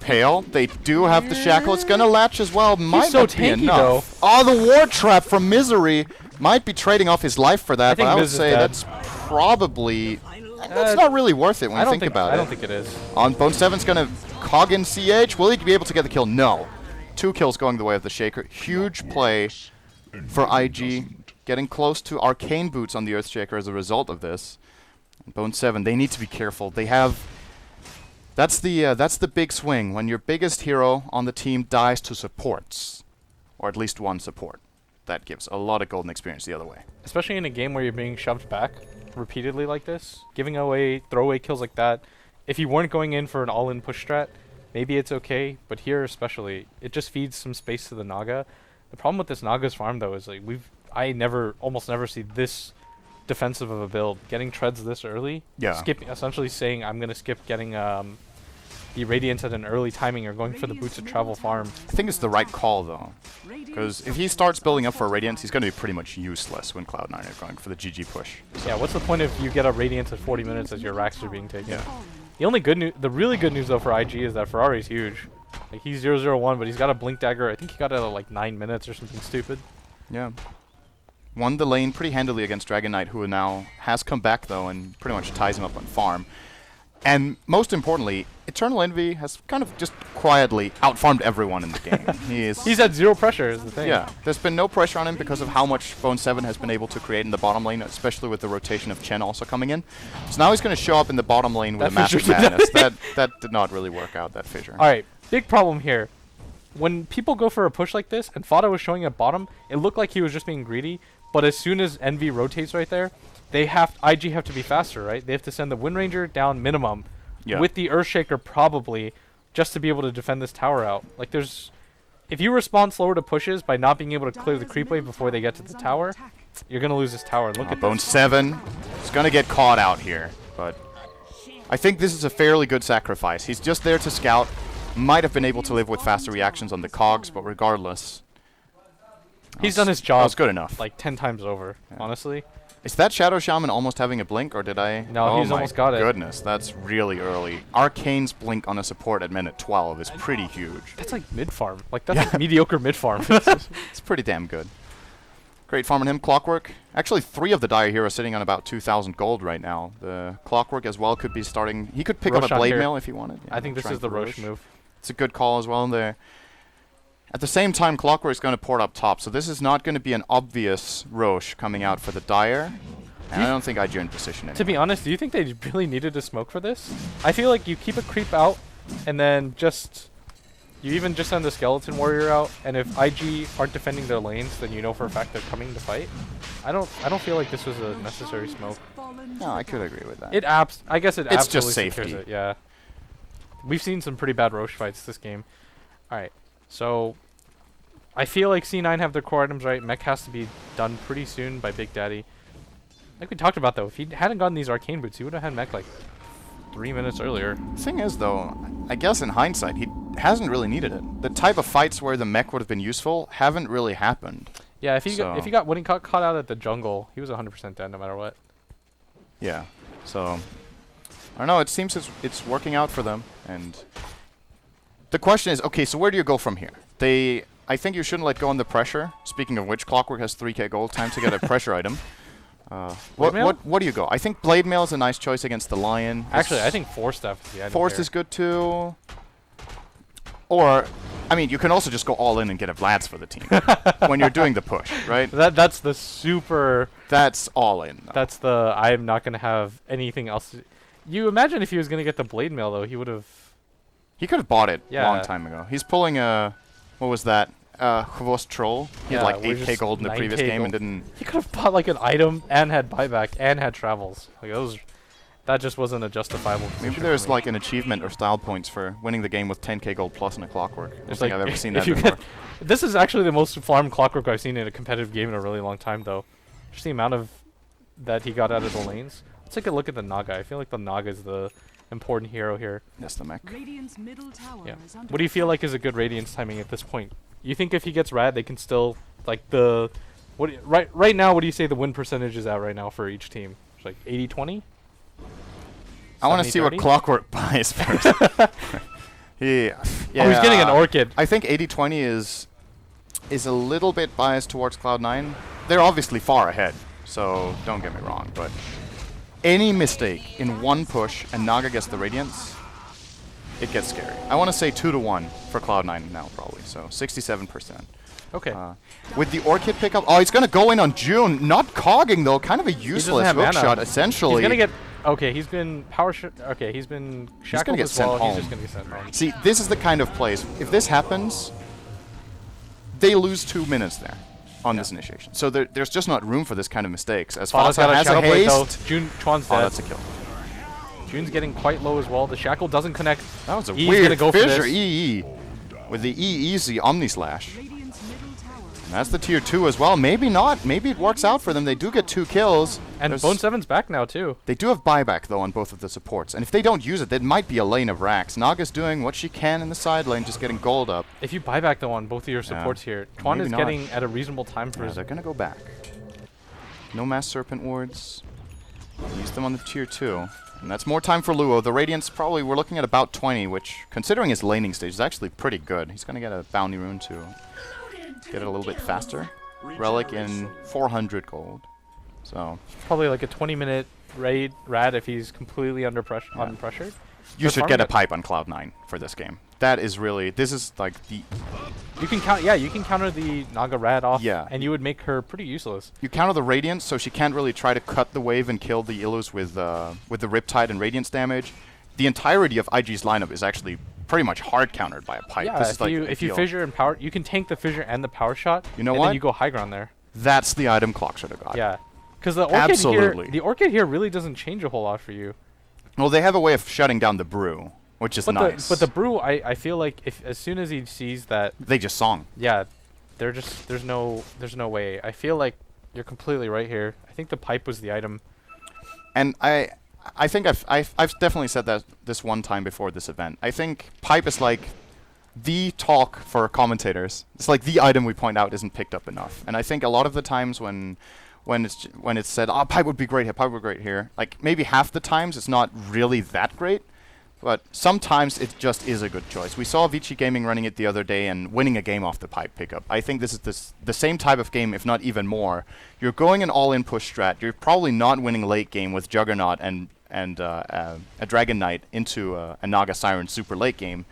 Pale, they do have the shackle. It's gonna latch as well. Might so not be tanky, enough. though. Oh, the ward trap from Misery might be trading off his life for that. I think but I would Miz is say dead. that's probably that's not really worth it when you think about it. I don't think it is. On Bone 7's gonna cog in CH. Will he be able to get the kill? No. 2 kills going the way of the Shaker. Huge play for IG. Getting close to Arcane Boots on the Earthshaker as a result of this. Bone 7, they need to be careful. They have... That's the big swing. When your biggest hero on the team dies to supports. Or at least one support. That gives a lot of golden experience the other way. Especially in a game where you're being shoved back repeatedly like this. Giving away throwaway kills like that. If you weren't going in for an all-in push strat, maybe it's okay. But here especially, it just feeds some space to the Naga. The problem with this Naga's farm though is like I almost never see this defensive of a build. Getting treads this early, essentially saying I'm gonna skip getting the Radiance at an early timing or going for the Boots of Travel farm. I think it's the right call though, because if he starts building up for a Radiance, he's going to be pretty much useless when Cloud9 are going for the GG push. So yeah, what's the point if you get a Radiance at 40 minutes as your racks are being taken? Yeah. The only good news, the really good news though for IG is that Ferrari's huge. Like he's 0-0-1, but he's got a Blink Dagger. I think he got it at like 9 minutes or something stupid. Yeah. Won the lane pretty handily against Dragon Knight, who now has come back though and pretty much ties him up on farm. And most importantly, Eternal Envy has kind of just quietly outfarmed everyone in the game. He's had zero pressure is the thing. Yeah, there's been no pressure on him because of how much Bone 7 has been able to create in the bottom lane, especially with the rotation of Chen also coming in. So now he's going to show up in the bottom lane with a Massive Madness. That did not really work out, that fissure. Alright, big problem here. When people go for a push like this, and Fada was showing at bottom, it looked like he was just being greedy, but as soon as Envy rotates right there, IG have to be faster, right? They have to send the Wind Ranger down minimum with the Earthshaker probably just to be able to defend this tower out. Like if you respond slower to pushes by not being able to clear the creep wave before they get to the tower, you're going to lose this tower. Look at Bone this. 7 is going to get caught out here, but I think this is a fairly good sacrifice. He's just there to scout. Might have been able to live with faster reactions on the cogs, but regardless, he's done his job. That was good enough. Like 10 times over, honestly. Is that Shadow Shaman almost having a blink, or did I? No, he's almost got it. Goodness, that's really early. Arcane's blink on a support at minute 12 is pretty huge. That's like mid-farm. Like, that's like mediocre mid-farm. It's pretty damn good. Great farm on him. Clockwork. Actually, 3 of the Dire Heroes sitting on about 2,000 gold right now. The Clockwork as well could be starting. He could pick up a Blade Mail if he wanted. I think this is the Roche move. It's a good call as well there. At the same time, Clockwork's going to port up top, so this is not going to be an obvious Roche coming out for the Dire. And I don't think IG are in position anymore. To be honest, do you think they really needed to smoke for this? I feel like you keep a creep out, and then you even just send the Skeleton Warrior out, and if IG aren't defending their lanes, then you know for a fact they're coming to fight. I don't feel like this was a necessary smoke. No, I could agree with that. I guess it's just safety. It, yeah. We've seen some pretty bad Roche fights this game. Alright, so I feel like C9 have their core items right. Mech has to be done pretty soon by Big Daddy. Like we talked about though, if he hadn't gotten these Arcane Boots, he would have had Mech like 3 minutes earlier. Thing is though, I guess in hindsight, he hasn't really needed it. The type of fights where the Mech would have been useful haven't really happened. Yeah, if he got when he got caught out at the jungle, he was 100% dead no matter what. Yeah, so I don't know. It seems it's working out for them, and the question is, okay, so where do you go from here? I think you shouldn't let go on the pressure. Speaking of which, Clockwork has 3k gold, time to get a pressure item. What do you go? I think Blade Mail is a nice choice against the Lion. Actually, I think Force Staff is the item. Force is good too. Or, I mean, you can also just go all in and get a Vlad's for the team when you're doing the push, right? That's the super. That's all in. Though. That's the I'm not gonna have anything else. You imagine if he was gonna get the Blade Mail though, he would have He could have bought it a Yeah. long time ago. He's pulling a... What was that? Hvos Troll. He had Yeah, like we're 8k just gold in the previous 9K game and gold. didn't... He could have bought like an item and had buyback and had travels. Like that just wasn't a justifiable Maybe position there's for me. like an achievement or style points for winning the game with 10k gold plus and a clockwork. I don't It's think like, I've ever seen if that you before. get- This is actually the most farm clockwork I've seen in a competitive game in a really long time, though. Just the amount of that he got out of the lanes. Let's take a look at the Naga. I feel like the Naga is the important hero here. That's the mech. Radiant's middle tower Yeah. is under What do you feel attack. like is a good Radiance timing at this point? You think if he gets Rad, they can still like the what? Right now, what do you say the win percentage is at right now for each team? It's like 80-20. I want to see what 70-30? Clockwork buys first. yeah. Oh, he's getting an Orchid. I think 80-20 is a little bit biased towards Cloud9. They're obviously far ahead, so don't get me wrong, but any mistake in one push and Naga gets the Radiance, it gets scary. I want to say 2-1 for Cloud9 now, probably, so 67%. Okay. With the Orchid pickup, oh, he's going to go in on June. Not cogging, though. Kind of a useless have hook mana. shot, essentially. He's gonna get. Okay, he's been okay, he's been shackled get as sent well. home. He's just gonna get sent home. See, this is the kind of plays. If this happens, they lose 2 minutes there on this initiation. So there's just not room for this kind of mistakes. As Fada's Fasa got a has a Shadow Blade though. haste. June Chuan's Oh, dead. that's a kill. June's getting quite low as well. The shackle doesn't connect. That was a He's weird gonna go for fissure this. EE. With the easy Omni Slash. Radiant's middle tower is And that's the tier 2 as well. Maybe not. Maybe it works out for them. They do get 2 kills. And There's- Bone 7's back now too. They do have buyback, though, on both of the supports. And if they don't use it, there might be a lane of racks. Naga's doing what she can in the side lane, just getting gold up. If you buy back though on both of your supports here, Chuan Maybe is not. getting at a reasonable time for Yeah, his. they're gonna go back. No Mass Serpent Wards. Use them on the tier 2. And that's more time for Luo. The Radiance, probably, we're looking at about 20, which, considering his laning stage, is actually pretty good. He's gonna get a bounty rune to get it a little bit faster. Relic in 400 gold. So, Probably like a 20-minute rad if he's completely under pressure. Unpressured. you They're should farming get a it. pipe on Cloud9 for this game. That is really, this is like the, You can count. Yeah, you can counter the Naga rad off. Yeah. And you would make her pretty useless. you counter the Radiance, so she can't really try to cut the wave and kill the Illus with the Riptide and Radiance damage. The entirety of IG's lineup is actually pretty much hard countered by a pipe. Yeah, This is if like you if you ideal. fissure and power, you can tank the fissure and the power shot. You know and what? Then you go high ground there. That's the item Clock should have got. Yeah, because the orchid Absolutely. here, the orchid here really doesn't change a whole lot for you. Well, they have a way of shutting down the brew, which is But nice. the brew, I feel like if as soon as he sees that, they just song. yeah, they're just there's no way. I feel like you're completely right here. I think the pipe was the item. And I think I've definitely said that this one time before this event. I think pipe is like the talk for commentators. It's like the item we point out isn't picked up enough. And I think a lot of the times when it's said, oh, pipe would be great here, pipe would be great here, like maybe half the times it's not really that great. But sometimes it just is a good choice. We saw Vici Gaming running it the other day and winning a game off the pipe pickup. I think this is the same type of game, if not even more. You're going an all-in push strat. You're probably not winning late game with Juggernaut and a Dragon Knight into a Naga Siren super late game.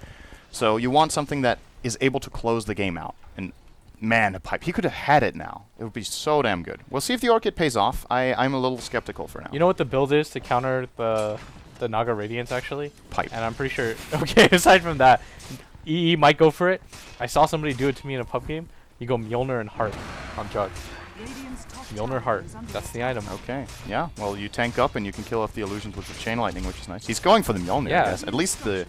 So you want something that is able to close the game out. And man, a pipe. He could have had it now. It would be so damn good. We'll see if the Orchid pays off. I'm a little skeptical for now. You know what the build is to counter the Naga Radiance actually? Pipe. And I'm pretty sure. Okay, aside from that, EE might go for it. I saw somebody do it to me in a pub game. You go Mjolnir and Heart on Jug. Radiant's top Mjolnir tower Heart. is under That's the attack. item. Okay, yeah. Well, you tank up and you can kill off the illusions with the Chain Lightning, which is nice. He's going for the Mjolnir, Yeah. yes. At least the...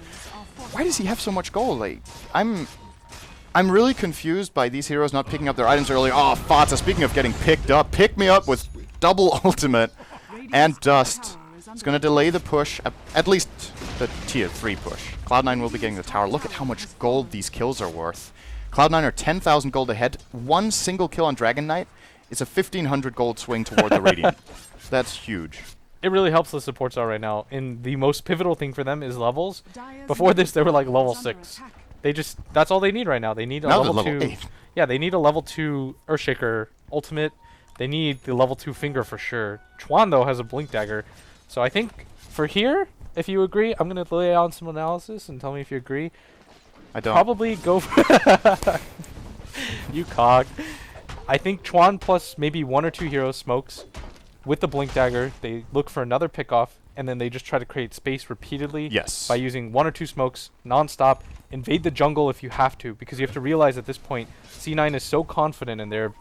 Why does he have so much gold? Like, I'm really confused by these heroes not picking up their items early. Oh, Fatsa, speaking of getting picked up, pick me up with double ultimate and dust. It's going to delay the push, at least the tier 3 push. Cloud9 will be getting the tower. Look at how much gold these kills are worth. Cloud9 are 10,000 gold ahead. One single kill on Dragon Knight is a 1,500 gold swing toward the Radiant. That's huge. It really helps the supports out right now. And the most pivotal thing for them is levels. Dire's Before this, they were like middle level tower is under 6. attack. They just that's all they need right now. They need a Now they're level level 2. 8. Yeah, they need a level 2 Earthshaker ultimate. They need the level 2 finger for sure. Chuan though has a blink dagger. So I think for here, if you agree, I'm gonna lay on some analysis and tell me if you agree. I don't. Probably go for you cog. I think Chuan plus maybe 1 or 2 hero smokes with the blink dagger. They look for another pick off and then they just try to create space repeatedly Yes. by using 1 or 2 smokes non-stop, invade the jungle if you have to, because you have to realize at this point C9 is so confident in their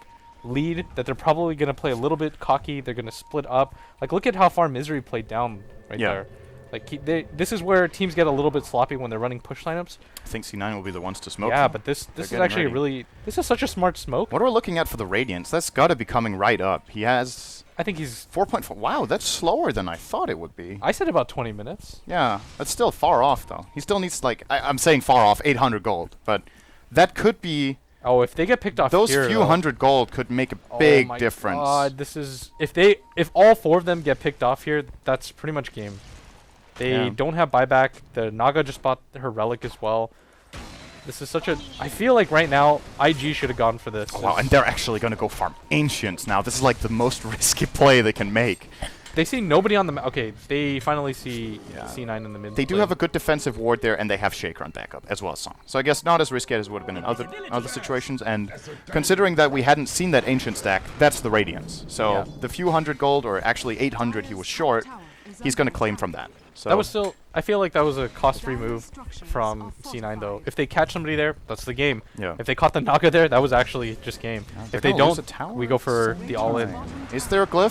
lead that they're probably going to play a little bit cocky. They're going to split up. Like, look at how far Misery played down right Yeah. there. Like, this is where teams get a little bit sloppy when they're running push lineups. I think C9 will be the ones to smoke. Yeah, them. but this is getting actually ready. this is such a smart smoke. What are we looking at for the Radiance? That's got to be coming right up. He has I think he's 4.4. Wow, that's slower than I thought it would be. I said about 20 minutes. Yeah, that's still far off, though. He still needs, like, I'm saying far off, 800 gold. But that could be, Oh, if they get picked off those here, few though, hundred gold could make a oh big my difference. God, this is if all 4 of them get picked off here, that's pretty much game. They Yeah. don't have buyback. The Naga just bought her relic as well. This is such a. I feel like right now IG should have gone for this. Oh, wow, and they're actually going to go farm Ancients now. This is like the most risky play they can make. They see nobody on the map. Okay, they finally see Yeah. C9 in the mid. They do lane. have a good defensive ward there, and they have Shaker on backup, as well as Song. So I guess not as risky as it would have been in other situations, and considering that we hadn't seen that Ancient stack, that's the Radiance. So Yeah. the few hundred gold, or actually 800 he was short, he's going to claim from that. So That was still. I feel like that was a cost-free move from C9 though. If they catch somebody there, that's the game. Yeah. If they caught the Naga there, that was actually just game. they're If they gonna lose don't, a tower we go for at the the same all-in. time. Is there a glyph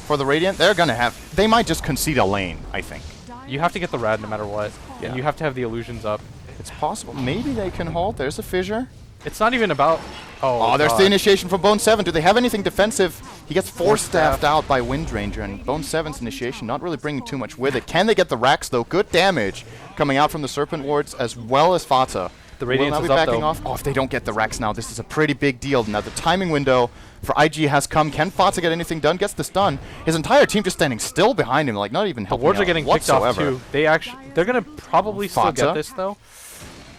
for the Radiant? They're going to have... They might just concede a lane, I think. You have to get the rad no matter what, Yeah. and you have to have the illusions up. It's possible. Maybe they can hold. There's a fissure. It's not even about. Oh, there's God. the initiation from Bone 7. Do they have anything defensive? He gets Force force-staffed staff. out by Wind Ranger, and Bone 7's initiation not really bringing too much with it. Can they get the racks, though? Good damage coming out from the Serpent Wards, as well as Fata. The Will Radiance now be is up, backing though. off. Oh, if they don't get the racks now, this is a pretty big deal. Now, the timing window for IG has come. Can Fata get anything done? Gets the stun. His entire team just standing still behind him, like not even The helping wards are out getting picked off whatsoever. too. They're gonna probably still Fata? get this though.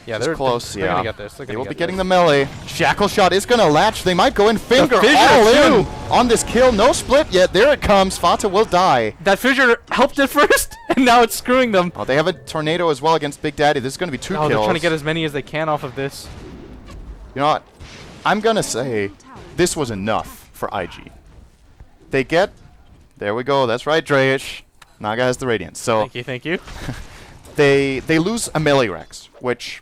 Yeah, Just they're close, They're yeah. gonna get this. They're They gonna will get be getting this. the melee. Shackle shot is going to latch. They might go in finger fissure, all in too. on this kill. No split yet. There it comes. Fata will die. That fissure helped at first, and now it's screwing them. Oh, they have a tornado as well against Big Daddy. This is going to be 2 Oh, kills. they're trying to get as many as they can off of this. You know what? I'm going to say this was enough for IG. They get... There we go. That's right, Dreish. Naga has the Radiance. So Thank you. they lose a melee Rex, which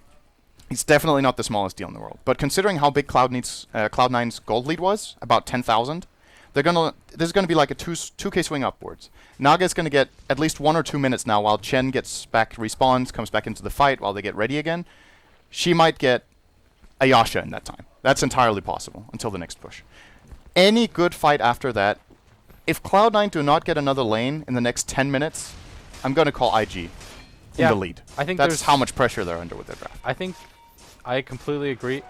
is definitely not the smallest deal in the world. But considering how big Cloud9's gold lead was, about 10,000, there's gonna be like a 2k swing upwards. Naga is gonna get at least 1 or 2 minutes now while Chen gets back, respawns, comes back into the fight while they get ready again. She might get a Yasha in that time. That's entirely possible until the next push. Any good fight after that, if Cloud9 do not get another lane in the next 10 minutes, I'm gonna call IG in Yeah, the lead. I think that's there's- how much pressure they're under with their draft. I think I completely agree.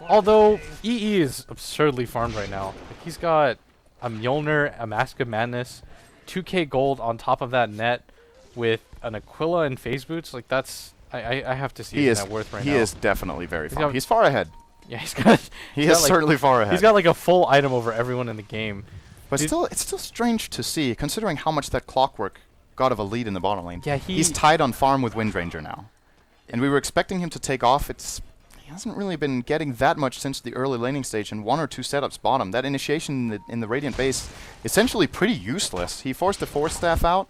Although EE is absurdly farmed right now. Like, he's got a Mjolnir, a Mask of Madness, 2k gold on top of that net with an Aquila and phase boots. Like, that's I have to see He his is net worth right he now. is definitely very He's far. got- He's far ahead. Yeah, he's got. He he's is got, like, certainly far ahead. He's got like a full item over everyone in the game. but dude- still, it's still strange to see, considering how much that Clockwork got of a lead in the bottom lane. Yeah, he's tied on farm with Wind Ranger now, and we were expecting him to take off. He hasn't really been getting that much since the early laning stage, and 1 or 2 setups bottom. That initiation in the Radiant base, essentially pretty useless. He forced the Force Staff out.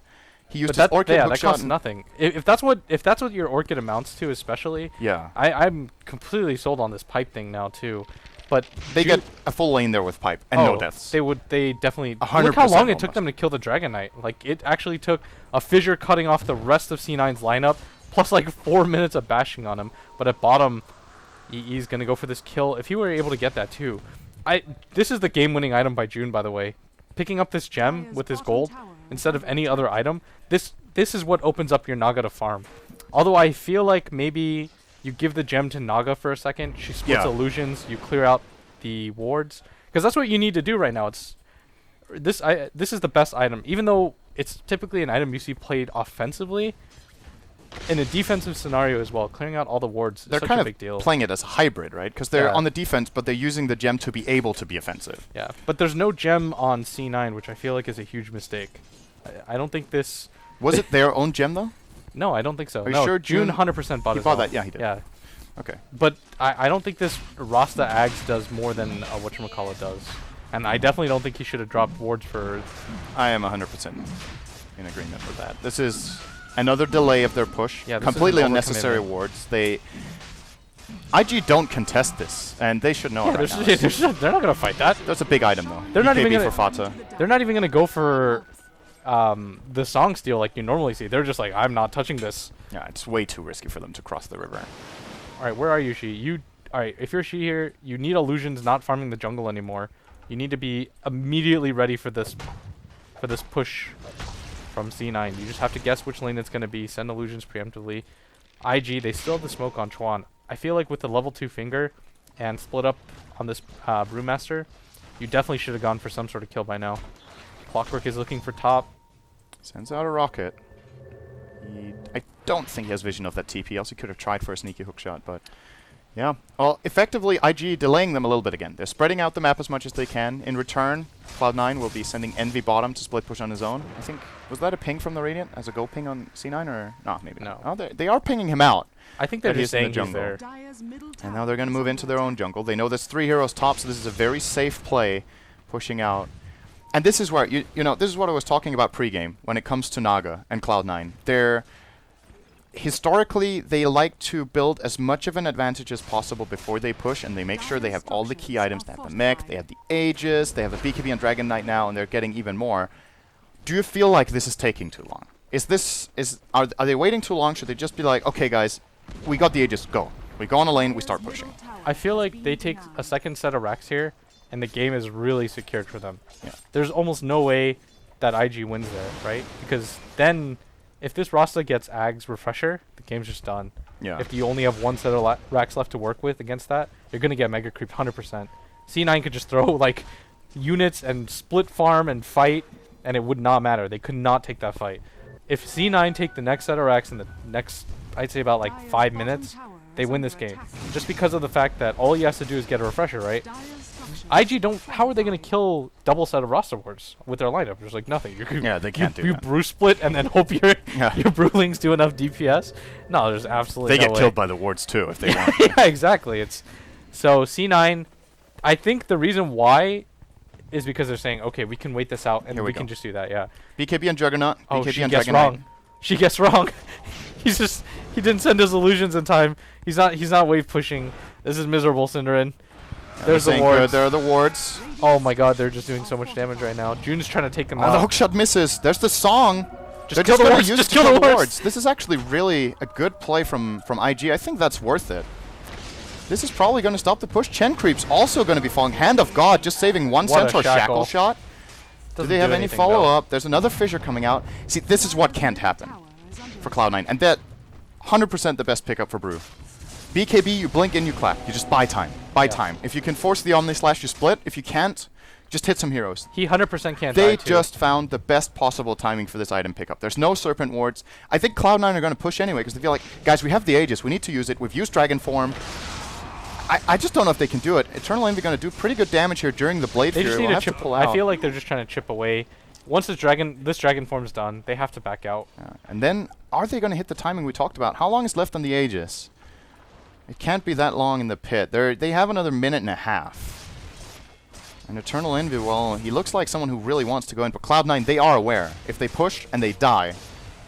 He used But his Orchid that hookshot. costs nothing. If that's what your Orchid amounts to, especially, Yeah, I'm completely sold on this pipe thing now too. But they Ju- get a full lane there with Pipe and no deaths. They definitely. 100% Look how long it took almost. them to kill the Dragon Knight. Like, it actually took a fissure cutting off the rest of C9's lineup, plus like 4 minutes of bashing on him. But at bottom, EE's gonna go for this kill. If he were able to get that too, this is the game-winning item by June, by the way. Picking up this gem with his gold instead of any other item. This is what opens up your Naga to farm. Although I feel like maybe you give the gem to Naga for a second. She splits Yeah. illusions. You clear out the wards, because that's what you need to do right now. This is the best item, even though it's typically an item you see played offensively. In a defensive scenario as well, clearing out all the wards is They're such kind a of big deal. playing it as a hybrid, right? Because they're Yeah. on the defense, but they're using the gem to be able to be offensive. Yeah, but there's no gem on C9, which I feel like is a huge mistake. I don't think this. Was it their own gem though? No, I don't think so. Are you no, sure June June- 100% bought he his bought own. that? Yeah, he did. Yeah, Okay. but I don't think this Rasta Ags does more than whatchamacallit does. And I definitely don't think he should have dropped wards for... I am 100% in agreement with that. This is another delay of their push. Yeah, this is completely an unnecessary overcommitment. wards. IG don't contest this, and they should know Yeah, it right now. they're not gonna fight that. That's a big item, though. They're not even BKB gonna- for Fata. They're not even gonna go for the song steal like you normally see. They're just like, I'm not touching this. Yeah, it's way too risky for them to cross the river. All right, where are you, Shi? All right, if you're Shi here, you need illusions not farming the jungle anymore. You need to be immediately ready for this push from C9. You just have to guess which lane it's gonna be. Send illusions preemptively. IG, they still have the smoke on Chuan. I feel like with the level 2 finger and split up on this Brewmaster, you definitely should have gone for some sort of kill by now. Clockwork is looking for top. Sends out a rocket. I don't think he has vision of that TP, else he could have tried for a sneaky hookshot, but yeah. Well, effectively, IG delaying them a little bit again. They're spreading out the map as much as they can. In return, Cloud9 will be sending Envy bottom to split push on his own. I think, was that a ping from the Radiant as a go ping on C9 or no, maybe No. not. Oh, they are pinging him out. I think they're But just he's in the saying he's jungle. there. Dire's middle tower And now they're going to move is into under their own jungle. They know there's 3 heroes top, so this is a very safe play, pushing out. And this is where, you know, this is what I was talking about pregame when it comes to Naga and Cloud9. They're, historically, they like to build as much of an advantage as possible before they push, and they make sure they have all the key items. They have the mech, they have the Aegis, they have the BKB and Dragon Knight now, and they're getting even more. Do you feel like this is taking too long? Are they waiting too long? Should they just be like, okay, guys, we got the Aegis, go. We go on a lane, we start pushing. I feel like they take a second set of racks here, and the game is really secured for them. Yeah. There's almost no way that IG wins there, right? Because then, if this Rasta gets Ag's Refresher, the game's just done. Yeah. If you only have one set of racks left to work with against that, you're going to get Mega Creep 100%. C9 could just throw, like, units and split farm and fight, and it would not matter. They could not take that fight. If C9 take the next set of racks in the next, I'd say about, like, 5 minutes, they win this game. Just because of the fact that all he has to do is get a Refresher, right? IG don't. How are they going to kill double set of roster wards with their lineup? There's like nothing. Yeah, they can't do you that. brew split and then hope your Yeah. your brewlings do enough DPS. No, there's absolutely They no get way. killed by the wards too if they want. Yeah, exactly. It's so C9. I think the reason why is because they're saying, okay, we can wait this out and Here we we go. can just do that. Yeah. BKB and Juggernaut. Oh, BKB she and guessed Dragon wrong. Knight. She guessed wrong. He didn't send his illusions in time. He's not wave pushing. This is miserable, syndereN. There's the Saying wards. good, there are the wards. Oh my god, they're just doing so much damage right now. June's trying to take them Oh, the out. hookshot misses. There's the song. They're kill the gonna wards, use just it to kill the wards. wards. This is actually really a good play from IG. I think that's worth it. This is probably going to stop the push. Chen Creep's also going to be falling. Hand of God just saving one What a Centaur shackle. shot. Do Doesn't they have any anything, though. follow-up? There's another fissure coming out. See, this is what can't happen for Cloud9. And that 100% the best pickup for Brew. BKB, you blink and you clap. You just buy time. Buy time. If you can force the Omni Slash, you split. If you can't, just hit some heroes. He 100% can't They die too. just found the best possible timing for this item pickup. There's no Serpent Wards. I think Cloud9 are going to push anyway because they feel like, guys, we have the Aegis. We need to use it. We've used Dragon Form. I just don't know if they can do it. Eternal Envy going to do pretty good damage here during the Blade They Fury. just We'll need to have chip. to pull out. I feel like they're just trying to chip away. Once this dragon form's done, they have to back out. Yeah. And then, are they going to hit the timing we talked about? How long is left on the Aegis? It can't be that long in the pit. They have another minute and a half. And Eternal Envy, well, he looks like someone who really wants to go in. But Cloud9, they are aware. If they push and they die,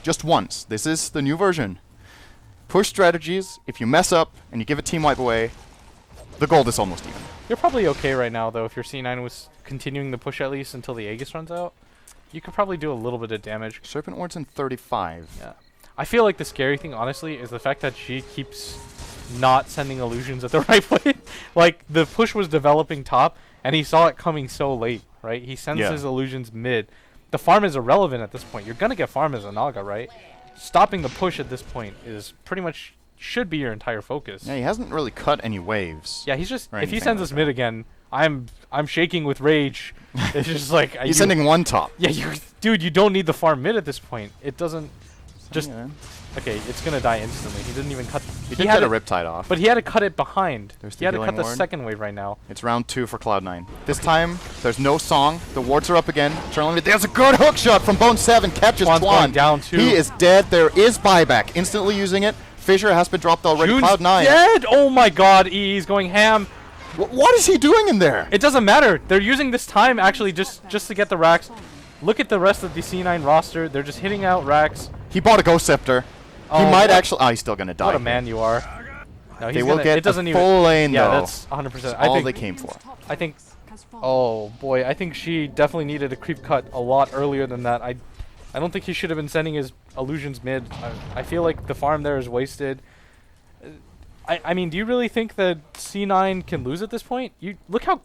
just once. This is the new version. Push strategies. If you mess up and you give a team wipe away, the gold is almost even. You're probably okay right now, though, if your C9 was continuing the push at least until the Aegis runs out. You could probably do a little bit of damage. Serpent Ward's in 35. Yeah. I feel like the scary thing, honestly, is the fact that she keeps not sending illusions at the right way. Like, the push was developing top, and he saw it coming so late, right? He sends Yeah. his illusions mid. The farm is irrelevant at this point. You're going to get farm as a Naga, right? Stopping the push at this point is pretty much should be your entire focus. Yeah, he hasn't really cut any waves. Yeah, he's just or if he anything sends like us that. mid again, I'm shaking with rage. It's just like He's sending one top. Yeah, dude, you don't need the farm mid at this point. It doesn't just Yeah. okay. It's gonna die instantly. He didn't even cut. He did had get a to- Riptide off. but he had to cut it behind. There's He the had to cut healing the ward. second wave right now. It's round 2 for Cloud9. This time, there's no song. The wards are up again. Eternal Envy. There's a good hook shot from Bone 7. Catches Twan's Twan. going down too. He is dead. There is buyback. Instantly using it. Fissure has been dropped already. June's Cloud9. dead. Oh my God, he's going ham. What is he doing in there? It doesn't matter. They're using this time actually just to get the racks. look at the rest of the C9 roster. They're just hitting out racks. He bought a Ghost Scepter. Oh, he might what- actually. Oh, he's still gonna die. What a man you are. No, he's They will gonna, get it doesn't a even, full lane yeah, though. that's 100%. That's I all think, they came for. I think. Oh boy, I think she definitely needed a creep cut a lot earlier than that. I don't think he should have been sending his illusions mid. I feel like the farm there is wasted. I mean, do you really think that C9 can lose at this point? You look how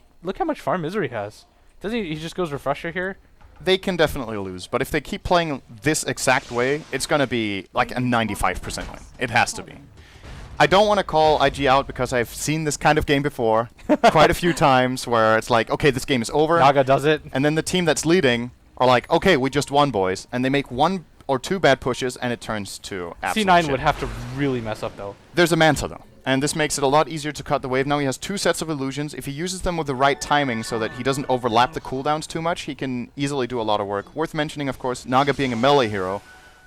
much farm Misery has. Doesn't he just goes Refresher here? They can definitely lose, but if they keep playing this exact way, it's gonna be like a 95% win. It has to be. I don't want to call IG out because I've seen this kind of game before, quite a few times, where it's like, okay, this game is over, Naga does it. and then the team that's leading are like, okay, we just won, boys, and they make 1 or 2 bad pushes, and it turns to absolute C9 shit. would have to really mess up though. There's a Manta though, and this makes it a lot easier to cut the wave. Now he has 2 sets of illusions. If he uses them with the right timing so that he doesn't overlap the cooldowns too much, he can easily do a lot of work. Worth mentioning, of course, Naga being a melee hero,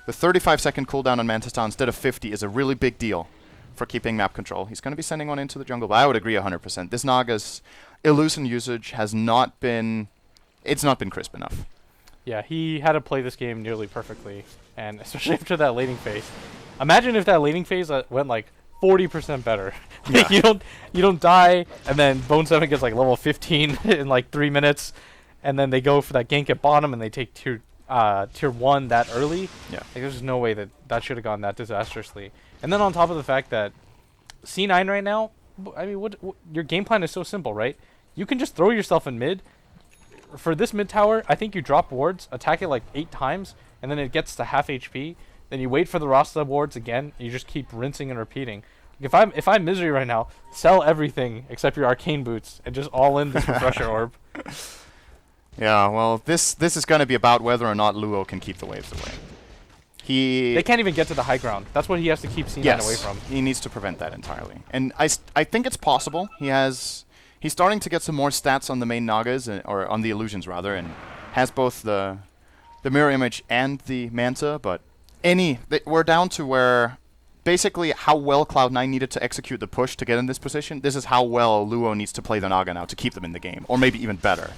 the 35-second cooldown on Manta Star instead of 50 is a really big deal for keeping map control. He's going to be sending one into the jungle, but I would agree 100%. This Naga's illusion usage has not been... It's not been crisp enough. Yeah, he had to play this game nearly perfectly, and especially after that laning phase. Imagine if that laning phase went like 40% better. Like, Yeah. you don't die, and then Bone 7 gets like level 15 in like 3 minutes, and then they go for that gank at bottom, and they take tier 1 that early. Yeah. Like, there's no way that should have gone that disastrously. And then on top of the fact that C9 right now, I mean, what your game plan is so simple, right? You can just throw yourself in mid. For this mid tower, I think you drop wards, attack it like 8 times, and then it gets to half HP. Then you wait for the Rasta wards again, and you just keep rinsing and repeating. If I'm Misery right now, sell everything except your arcane boots and just all in this refresher orb. Yeah, well, this is going to be about whether or not Luo can keep the waves away. They can't even get to the high ground. That's what he has to keep C9 away from. He needs to prevent that entirely. And I think it's possible. He's starting to get some more stats on the main Nagas, or on the illusions rather, and has both the mirror image and the Manta, but we're down to where basically how well Cloud9 needed to execute the push to get in this position. This is how well Luo needs to play the Naga now to keep them in the game, or maybe even better.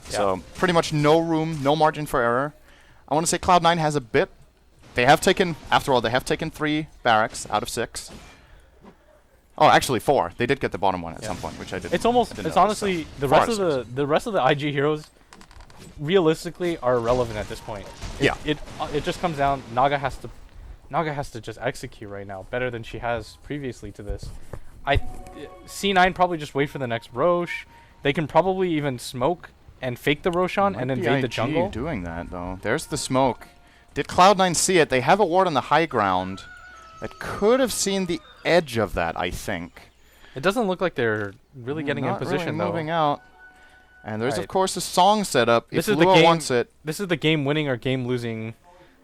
Yeah. So pretty much no room, no margin for error. I want to say Cloud9 has a bit. They have taken 3 barracks out of 6. Oh, actually 4. They did get the bottom one at some point, which I didn't. It's almost. I didn't It's notice, honestly so. the 4 rest out of 6. the rest of the IG heroes, realistically, are irrelevant at this point. Yeah. It just comes down. Naga has to just execute right now better than she has previously to this. C9 probably just wait for the next Roche. They can probably even smoke and fake the Roshan and Might be invade the IG jungle. doing that though. There's the smoke. Did Cloud9 see it? They have a ward on the high ground that could have seen the edge of that, I think. It doesn't look like they're really getting in Not position really moving though. out. And there's of Right. course a song set up. This If is the Luo game- wants it. This is the game winning or game losing.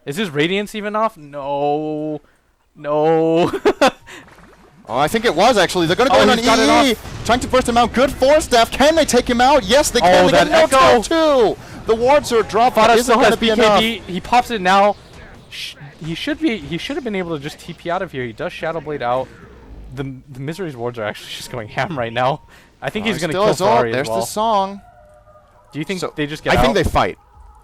Is his radiance even off? No. Oh, I think it was actually. They're gonna go Oh, in on he's got it EE, off. trying to burst him out. Good force staff. Can they take him out? Yes, they can. Oh, They get that no echo. too. The wards are dropped. Fada Isn't still gonna has be enough. BKB. He pops it now. He should have been able to just TP out of here. He does Shadow Blade out. The Misery's wards are actually just going ham right now. I think he's gonna Still kill has ult. Ferrari as There's well. the song. Do you think So, they just get I out? think they fight.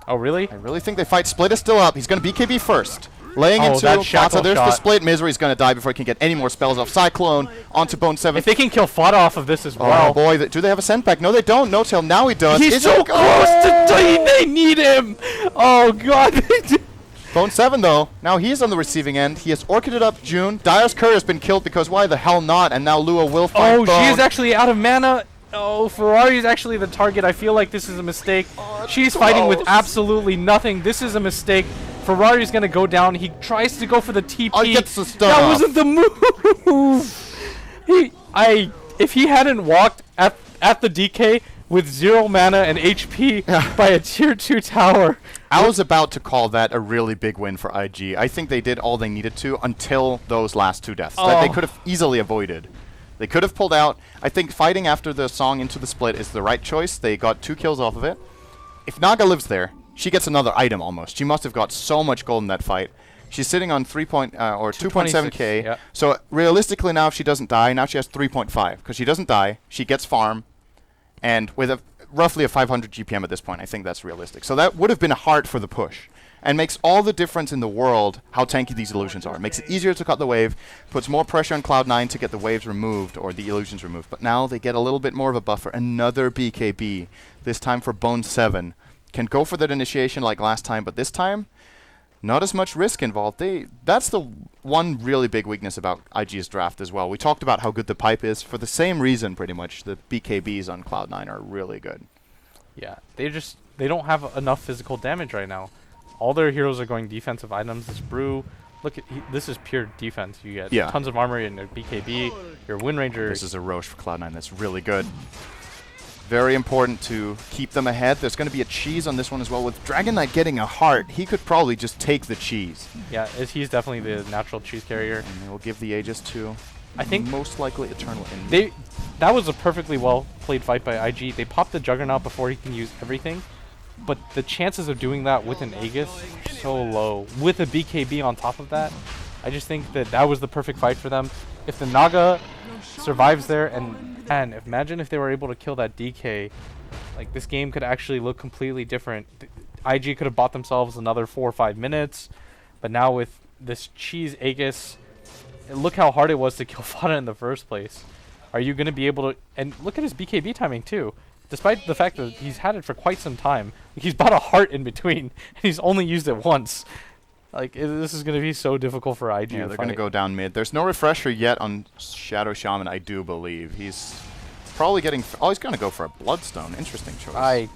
Oh really? I really think they fight. Split is still up. He's going to BKB first. Laying Oh, into that Fata. shackle There's the shot. split. Misery's going to die before he can get any more spells off. Cyclone onto Bone 7. If they can kill Fada off of this as Oh well. boy, do they have a send back? No, they don't. No tail. Now he does. He's Is so it- close to dying. They need him. Oh god. they do. Bone 7 though. Now he's on the receiving end. He has orchided up June. Dyer's Courier has been killed because why the hell not? And now Lua will find Oh, Bone. she is actually out of mana. Oh, Ferrari is actually the target. I feel like this is a mistake. She's fighting with close. absolutely nothing. This is a mistake. Ferrari's gonna go down. He tries to go for the TP. Oh, he gets the stun That off. wasn't the move. If he hadn't walked at the DK with 0 mana and HP by a tier 2 tower. I was about to call that a really big win for IG. I think they did all they needed to until those last 2 deaths that they Oh. could have easily avoided. They could have pulled out. I think fighting after the song into the split is the right choice. They got 2 kills off of it. If Naga lives there, she gets another item almost. She must have got so much gold in that fight. She's sitting on 2.7k. Yeah. So realistically now, if she doesn't die, now she has 3.5 because she doesn't die. She gets farm, and with roughly a 500 GPM at this point. I think that's realistic. So that would have been hard for the push. And makes all the difference in the world how tanky these illusions are. It makes it easier to cut the wave, puts more pressure on Cloud9 to get the waves removed or the illusions removed. But now they get a little bit more of a buffer. Another BKB, this time for Bone 7. Can go for that initiation like last time, but this time, not as much risk involved. That's the one really big weakness about IG's draft as well. We talked about how good the pipe is. For the same reason, pretty much, the BKBs on Cloud9 are really good. Yeah, they don't have enough physical damage right now. All their heroes are going defensive items. This brew, look at this is pure defense. You get tons of armor in your BKB, your Wind Ranger. This is a Roche for Cloud9 that's really good. Very important to keep them ahead. There's going to be a cheese on this one as well. With Dragon Knight getting a heart, he could probably just take the cheese. Yeah, he's definitely the natural cheese carrier. And they will give the Aegis to, I think, most likely Eternal Envy. That was a perfectly well played fight by IG. They popped the Juggernaut before he can use everything. But the chances of doing that with an Aegis are so low. With a BKB on top of that, I just think that was the perfect fight for them. If the Naga survives there, and imagine if they were able to kill that DK, like this game could actually look completely different. IG could have bought themselves another 4 or 5 minutes, but now with this cheese Aegis, look how hard it was to kill Fada in the first place. Are you going to be able to... And look at his BKB timing too. Despite the fact that he's had it for quite some time, he's bought a heart in between, and he's only used it once. Like, this is going to be so difficult for IG. Yeah, they're going to go down mid. There's no refresher yet on Shadow Shaman, I do believe. He's probably getting... Oh, he's going to go for a Bloodstone. Interesting choice. I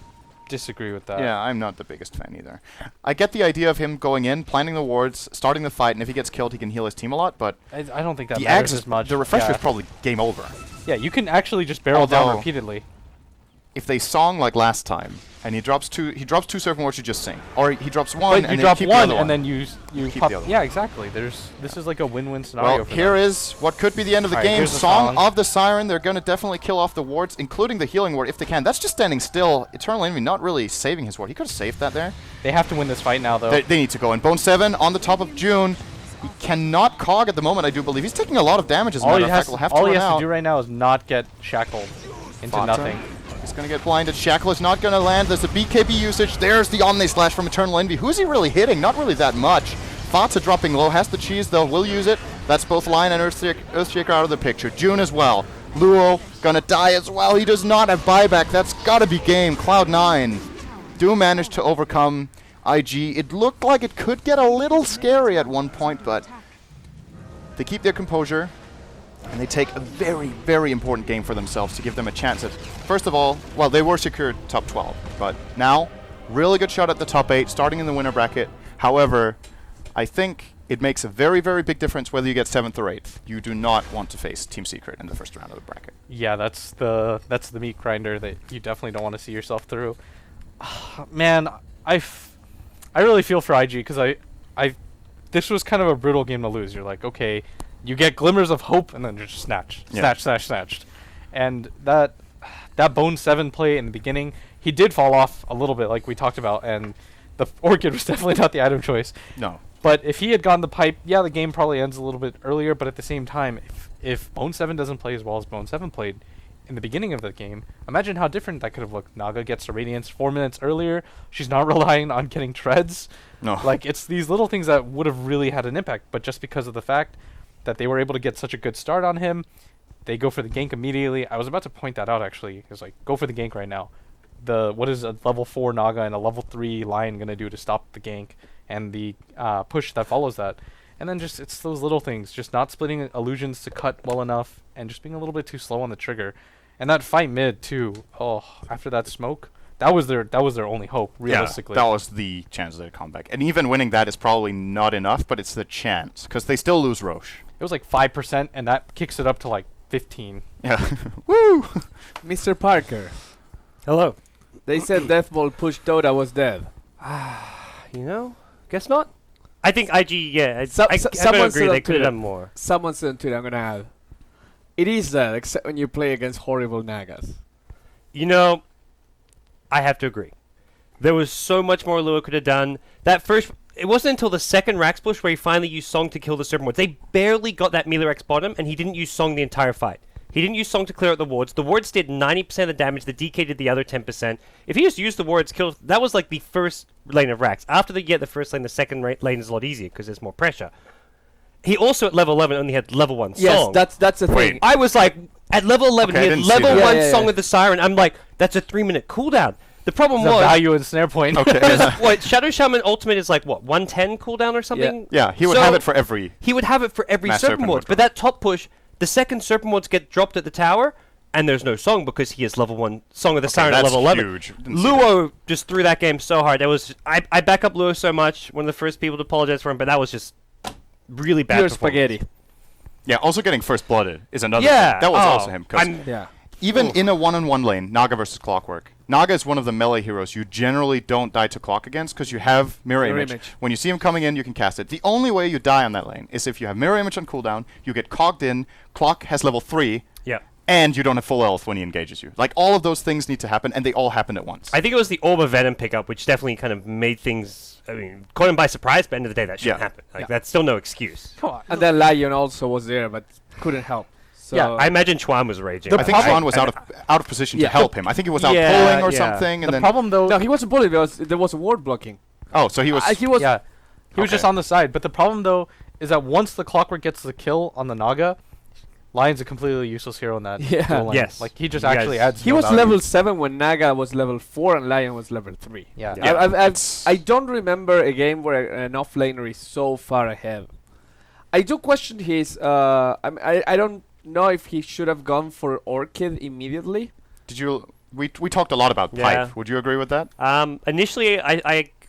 disagree with that. Yeah, I'm not the biggest fan either. I get the idea of him going in, planting the wards, starting the fight, and if he gets killed, he can heal his team a lot, but... I don't think that the matters as much. The refresher is probably game over. Yeah, you can actually just barrel down repeatedly. If they song like last time, and he drops two serpent wards, you just sing, or he drops one, but and you drop keep one, the other and then you keep pop. the other Yeah, one. exactly. This is like a win-win scenario. Well, for here them. is what could be the end of the Alright, game. here's the Song song. of the Siren. They're going to definitely kill off the wards, including the healing ward if they can. That's just standing still. Eternal Enemy not really saving his ward. He could have saved that there. They have to win this fight now, though. They need to go in. Bone 7 on the top of June. He cannot cog at the moment, I do believe. He's taking a lot of damage as a matter of fact. We'll have to all he run has out. to do right now is not get shackled into Fata. nothing. He's going to get blinded. Shackle is not going to land. There's a BKB usage. There's the Omni Slash from Eternal Envy. Who's he really hitting? Not really that much. Fata dropping low. Has the cheese, though. Will use it. That's both Lion and Earthshaker out of the picture. June as well. Luo going to die as well. He does not have buyback. That's got to be game. Cloud9 do manage to overcome IG. It looked like it could get a little scary at one point, but they keep their composure. And they take a very, very important game for themselves to give them a chance at, first of all, well, they were secured top 12, but now, really good shot at the top 8, starting in the winner bracket. However, I think it makes a very, very big difference whether you get 7th or 8th. You do not want to face Team Secret in the first round of the bracket. Yeah, that's the meat grinder that you definitely don't want to see yourself through. Man, I really feel for IG because this was kind of a brutal game to lose. You're like, okay, you get glimmers of hope, and then you're just snatched. And that Bone 7 play in the beginning, he did fall off a little bit, like we talked about, and the Orchid was definitely not the item choice. No. But if he had gone the pipe, yeah, the game probably ends a little bit earlier, but at the same time, if Bone 7 doesn't play as well as Bone 7 played in the beginning of the game, imagine how different that could have looked. Naga gets a Radiance 4 minutes earlier. She's not relying on getting treads. No. Like, it's these little things that would have really had an impact, but just because of the fact that they were able to get such a good start on him, they go for the gank immediately. I was about to point that out, actually. It was like, go for the gank right now. What is a level 4 Naga and a level 3 Lion going to do to stop the gank and the push that follows that? And then just, it's those little things, just not splitting illusions to cut well enough and just being a little bit too slow on the trigger. And that fight mid, too, after that smoke, that was their only hope, realistically. Yeah, that was the chance of their comeback. And even winning that is probably not enough, but it's the chance, because they still lose Roche. It was like 5%, and that kicks it up to like 15. Yeah. Woo! Mr. Parker, Hello. they said Deathball pushed Dota was dead. You know, guess not. I think IG, yeah. So- I someone agree. said on They could have Twitter. done more. Someone said on Twitter, I'm gonna add. It is dead, except when you play against horrible Nagas. You know, I have to agree. There was so much more Lua could have done. That first, it wasn't until the second Rax push where he finally used Song to kill the Serpent Ward. They barely got that melee Rex bottom, and he didn't use Song the entire fight. He didn't use Song to clear out the wards. The wards did 90% of the damage. The DK did the other 10%. If he just used the wards, kills. That was like the first lane of racks. After they get the first lane, the second lane is a lot easier because there's more pressure. He also at level 11 only had level 1 Yes, Song. that's the Wait. thing. I was like, at level 11, Okay, I he had didn't see level that. 1 Yeah, Song yeah. with the Siren. I'm like, that's a 3-minute cooldown. The problem The was, value and snare point. Okay. what, Shadow Shaman Ultimate is like, what, 110 cooldown or something? Yeah, he would So- have it for every. He would have it for every Mass Serpent Serpent Wards, Ward but that top push, the second Serpent Wards get dropped at the tower, and there's no Song because he is level 1 Song of the Siren at that's level 11. huge. Didn't see that. Luo just threw that game so hard. I back up Luo so much. One of the first people to apologize for him, but that was just really bad Pure performance. spaghetti. Yeah, also getting first blooded is another Yeah, thing. That was oh, also him. 'Cause I'm- Yeah. even in a one-on-one lane, Naga versus Clockwork, Naga is one of the melee heroes you generally don't die to Clock against because you have Mirror Mirror Image. Image. When you see him coming in, you can cast it. The only way you die on that lane is if you have Mirror Image on cooldown, you get cogged in, Clock has level 3, Yeah. and you don't have full health when he engages you. Like, all of those things need to happen, and they all happen at once. I think it was the Orb of Venom pickup, which definitely kind of made things. I mean, caught him by surprise, but at the end of the day, that shouldn't Yeah. happen. Like, Yeah. that's still no excuse. Come on. And then Lion also was there, but couldn't help. So Yeah, I imagine Chuan was raging. I think Sean was out of position Yeah. to help him. I think he was out Yeah, pulling or yeah. something, and The then problem though, no, he wasn't bullied because there was a ward blocking. oh, so he was. He was. yeah, he was Okay. just on the side. But the problem though is that once the Clockwork gets the kill on the Naga, Lion's a completely useless hero in that. Yeah. dual lane. Yes. like he just You actually guys- adds. He no was value. level 7 when Naga was level 4 and Lion was level 3. Yeah. Yeah. I don't remember a game where an offlaner is so far ahead. I do question his. I don't know if he should have gone for Orchid immediately. Did you? We talked a lot about Yeah. pipe. Would you agree with that? Initially,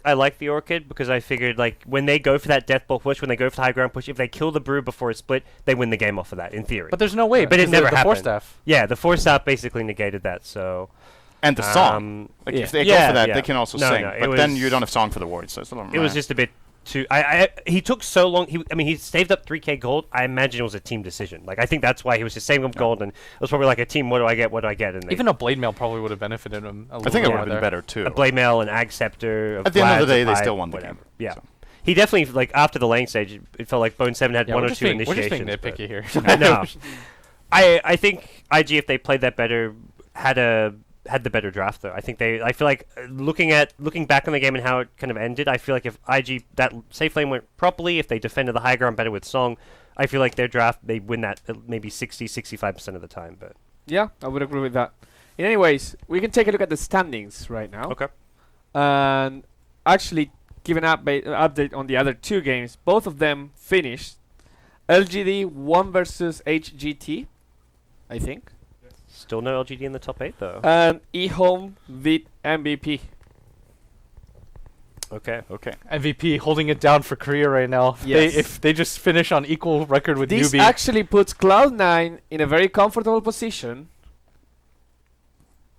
I like the Orchid because I figured like when they go for that death ball push, when they go for the high ground push, if they kill the Brew before it's split, they win the game off of that in theory. But there's no way. But it because never the Force happened. Staff. Yeah, the Force Staff basically negated that. So And the song. Like yeah. if they go Yeah, for that, yeah. they can also No, sing. no, it but then was- you don't have song for the wards. So it's a little it was meh. just a bit too. He took so long. He saved up 3k gold. I imagine it was a team decision. Like I think that's why he was just saving up gold, and it was probably like a team. What do I get? What do I get? And they, Even a Blade Mail probably would have benefited him. A I little think it bit would have been there. better too. a Blade Mail, an Ag Scepter. At the end of the Vlad, day, they Pipe, still won the whatever. game. Yeah. So. He definitely like after the lane stage, it felt like Bone 7 had Yeah, one we're or just two being, we're just being initiations. nitpicky here. but- no, I think IG if they played that better had the better draft though. I feel like looking back on the game and how it kind of ended, I feel like if IG that safe lane went properly, if they defended the high ground better with Song, I feel like their draft they win that maybe 65% of the time. But Yeah, I would agree with that. In any ways, we can take a look at the standings right now. okay, And actually give an update on the other two games. Both of them finished. LGD won versus HGT, I think. still no LGD in the top 8 though. And eHome beat MVP. Okay. MVP holding it down for Korea right now. Yes. If they just finish on equal record with This Newbie, actually puts Cloud9 in a very comfortable position.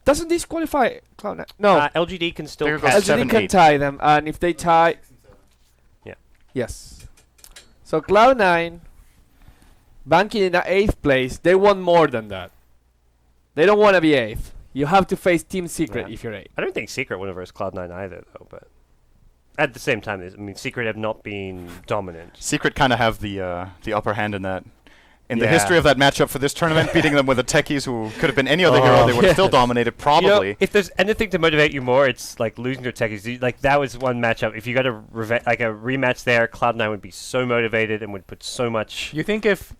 Doesn't this qualify Cloud9? No. LGD can still There catch goes LGD 7, can 8. tie them, and if they tie... Yeah. Yes. So Cloud9, banking in the 8th place, they want more than that. They don't want to be 8th. You have to face Team Secret Yeah. if you're 8th. I don't think Secret won versus Cloud9 either though. But at the same time, Secret have not been dominant. Secret kind of have the upper hand in that. In the Yeah. history of that matchup for this tournament, beating them with the techies who could have been any other hero, they would have still dominated, probably. You know, if there's anything to motivate you more, it's like losing to techies. Like that was one matchup. If you got a rematch there, Cloud9 would be so motivated and would put so much. you think if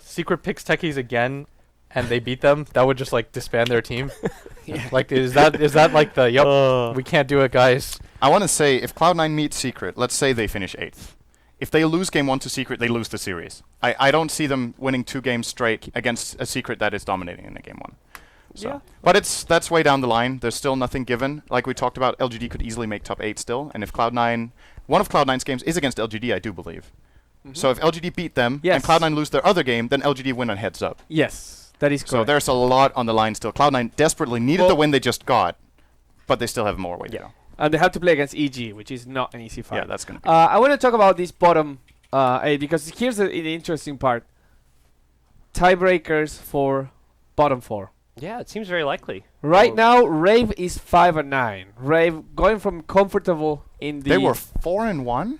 Secret picks Techies again and they beat them, that would just like disband their team? Like is that like the yep? We can't do it, guys. I want to say, if Cloud9 meets Secret, let's say they finish 8th. If they lose game 1 to Secret, they lose the series. I don't see them winning 2 games straight against a Secret that is dominating in a game 1. So. Yeah. But that's way down the line. There's still nothing given. Like we talked about, LGD could easily make top 8 still. And if Cloud9... One of Cloud9's games is against LGD, I do believe. So if LGD beat them, Yes. and Cloud9 lose their other game, then LGD win on heads up. Yes, that is correct. So there's a lot on the line still. Cloud9 desperately needed the Well- win they just got, but they still have more way to Yeah. go. And they have to play against EG, which is not an easy fight. Yeah, that's going to be... I want to talk about this bottom 8 because here's the interesting part. Tiebreakers for bottom 4. Yeah, it seems very likely. Right Well- now, Rave is 5-9. Rave going from comfortable in the... They were 4-1?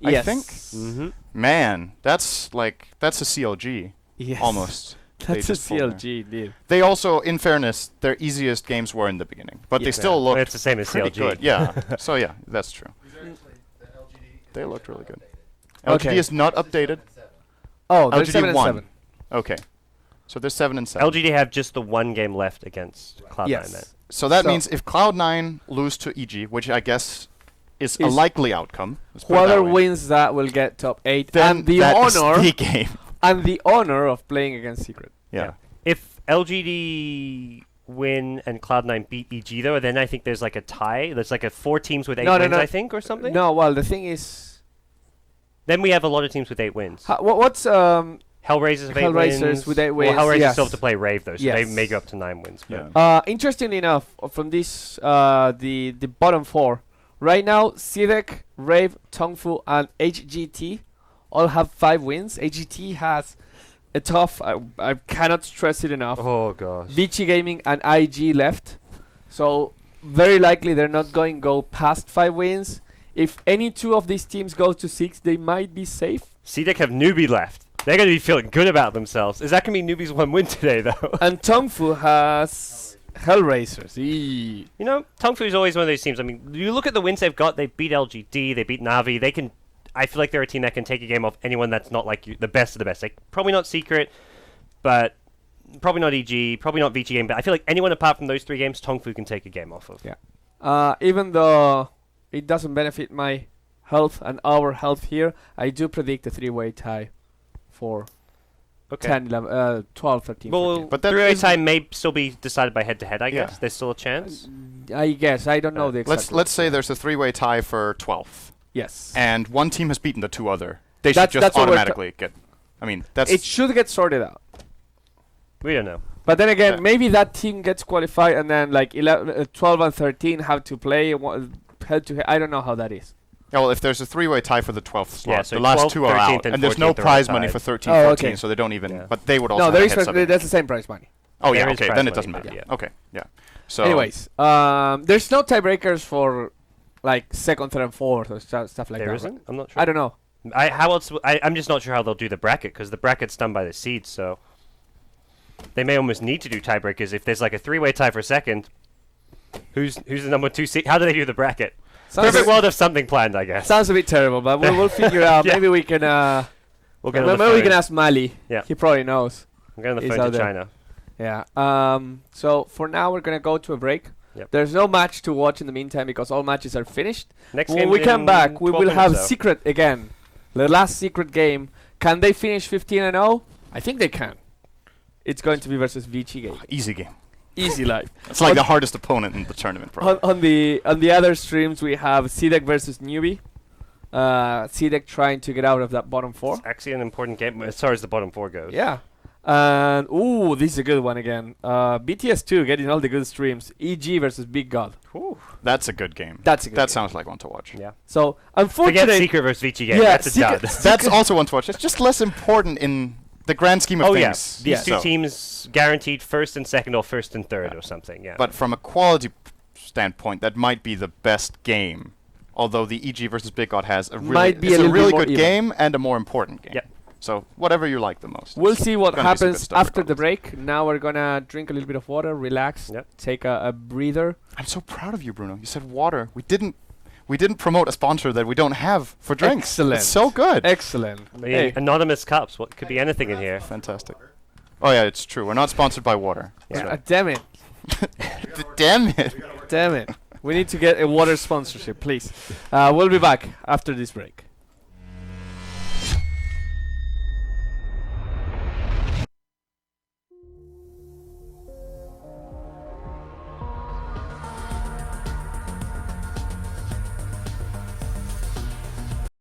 I yes. think? Mm-hmm. Man, that's a CLG, Yes. almost. That's a just pulled there. CLG, indeed. They also, in fairness, their easiest games were in the beginning, but Yeah. they still looked It's the same as pretty CLG. good. Yeah. So yeah, that's true. They looked really good. LGD Okay. is not updated. Oh, they're LGD 7 and won. 7. Okay. So they're 7 and 7. LGD have just the one game left against Cloud9 then. Yes. So that So- means if Cloud9 lose to EG, which I guess is a Is- likely outcome, let's put it Whoever that way, wins that will get top 8. then And the that is honor the game. and the honor of playing against Secret. Yeah. If LGD win and Cloud9 beat EG though, then I think there's like a tie. There's like a 4 teams with 8 No, no, wins, no. I think, or something. No, well, the thing is, Then we have a lot of teams with 8 wins. what's Hellraisers have 8 Hellraisers wins. with 8 Well, wins, Hellraisers yes. still have to play Rave though, so they may Yes. go up to 9 wins. but- Yeah. interestingly enough, from this the bottom 4 right now, Sidek, Rave, Tongfu, and HGT all have 5 wins. HGT has a tough. I cannot stress it enough. Oh gosh. VG Gaming and IG left, so very likely they're not going to go past 5 wins. If any 2 of these teams go to 6, they might be safe. CDEC have Newbie left. They're going to be feeling good about themselves. Is that going to be Newbie's 1 win today though? And Tongfu has Hellraisers. Eee. You know, Tongfu is always one of those teams. I mean, you look at the wins they've got. They beat LGD. They beat Navi. They can. I feel like they're a team that can take a game off anyone that's not like the best of the best. Like probably not Secret, but probably not EG, probably not VG game. But I feel like anyone apart from those 3 games, Tongfu can take a game off of. Yeah. Even though it doesn't benefit my health and our health here, I do predict a 3-way tie for Okay. 10, 11, 12, 13, Well, 14. But that 3-way isn't- tie may still be decided by head-to-head. I Yeah. guess there's still a chance. I guess. I don't know the exact. Let's say there's a 3-way tie for 12th, Yes. and one team has beaten the 2 other. They should That's just what we're automatically get. I mean, that's It should get sorted out. We don't know. But then again, Yeah. maybe that team gets qualified and then like 12 and 13 have to play head to head. I don't know how that is. yeah, well, if there's a 3-way tie for the 12th slot, Yeah, so the last 12th, 2 are 13th, out, and and there's no 14th are prize all money tied. for 13, Oh, 14, okay. so they don't even. Yeah. But they would also. No, there have is a heads up that's the same prize money. Oh yeah, There is okay, prize then it money, doesn't but matter. yeah. Okay, yeah. So Anyways, there's no tiebreakers for like 2nd, 3rd, and 4th or stuff like There that. isn't? I'm not sure. I don't know. How else? I'm just not sure how they'll do the bracket because the bracket's done by the seeds, so they may almost need to do tiebreakers if there's like a 3-way tie for 2nd. Who's the number 2 seed? How do they do the bracket? Perfect world of something planned, I guess. Sounds a bit terrible, but we'll figure out. Yeah. Maybe we can. We'll get on the maybe we phone. can ask Mali. Yeah. He probably knows. I'm going on the He's phone out to there. China. Yeah. So for now we're gonna go to a break. Yep. There's no match to watch in the meantime because all matches are finished. Next When game we come back, we will have Secret. Secret again. The last Secret game. Can they finish 15 and 0? I think they can. It's going to be versus VG game. easy game. Easy life. It's like On- the hardest opponent in the tournament, probably. On the other streams we have Sidek versus Newbie. Sidek trying to get out of that bottom 4. It's actually an important game as far as the bottom 4 goes. Yeah. And ooh, this is a good one again. BTS2 getting all the good streams. EG versus Big God. Whew. That's a good game. That's a good That game. sounds like one to watch. Yeah. So Forget unfortunately, Secret versus VG game. Yeah, That's a Secret- dud. That's also one to watch. It's just less important in the grand scheme of Oh things. yes, these Yeah. two So- teams guaranteed 1st and 2nd or 1st and 3rd or something. Yeah. But from a quality standpoint, that might be the best game. Although the EG versus Big God has a really, Might be it's a a little bit really more good even. game and a more important game. Yep. So whatever you like the most. we'll It's see what gonna be some good happens stuff after the regardless. break. Now we're gonna drink a little bit of water, relax, Yep. take a breather. I'm so proud of you, Bruno. You said water. We didn't promote a sponsor that we don't have for drinks. Excellent. It's so good. Excellent. I mean, Hey, anonymous cups. What could be anything in here? Fantastic. Oh yeah, it's true. We're not sponsored by water. Yeah. damn it. Damn it. Damn it. We need to get a water sponsorship, please. We'll be back after this break.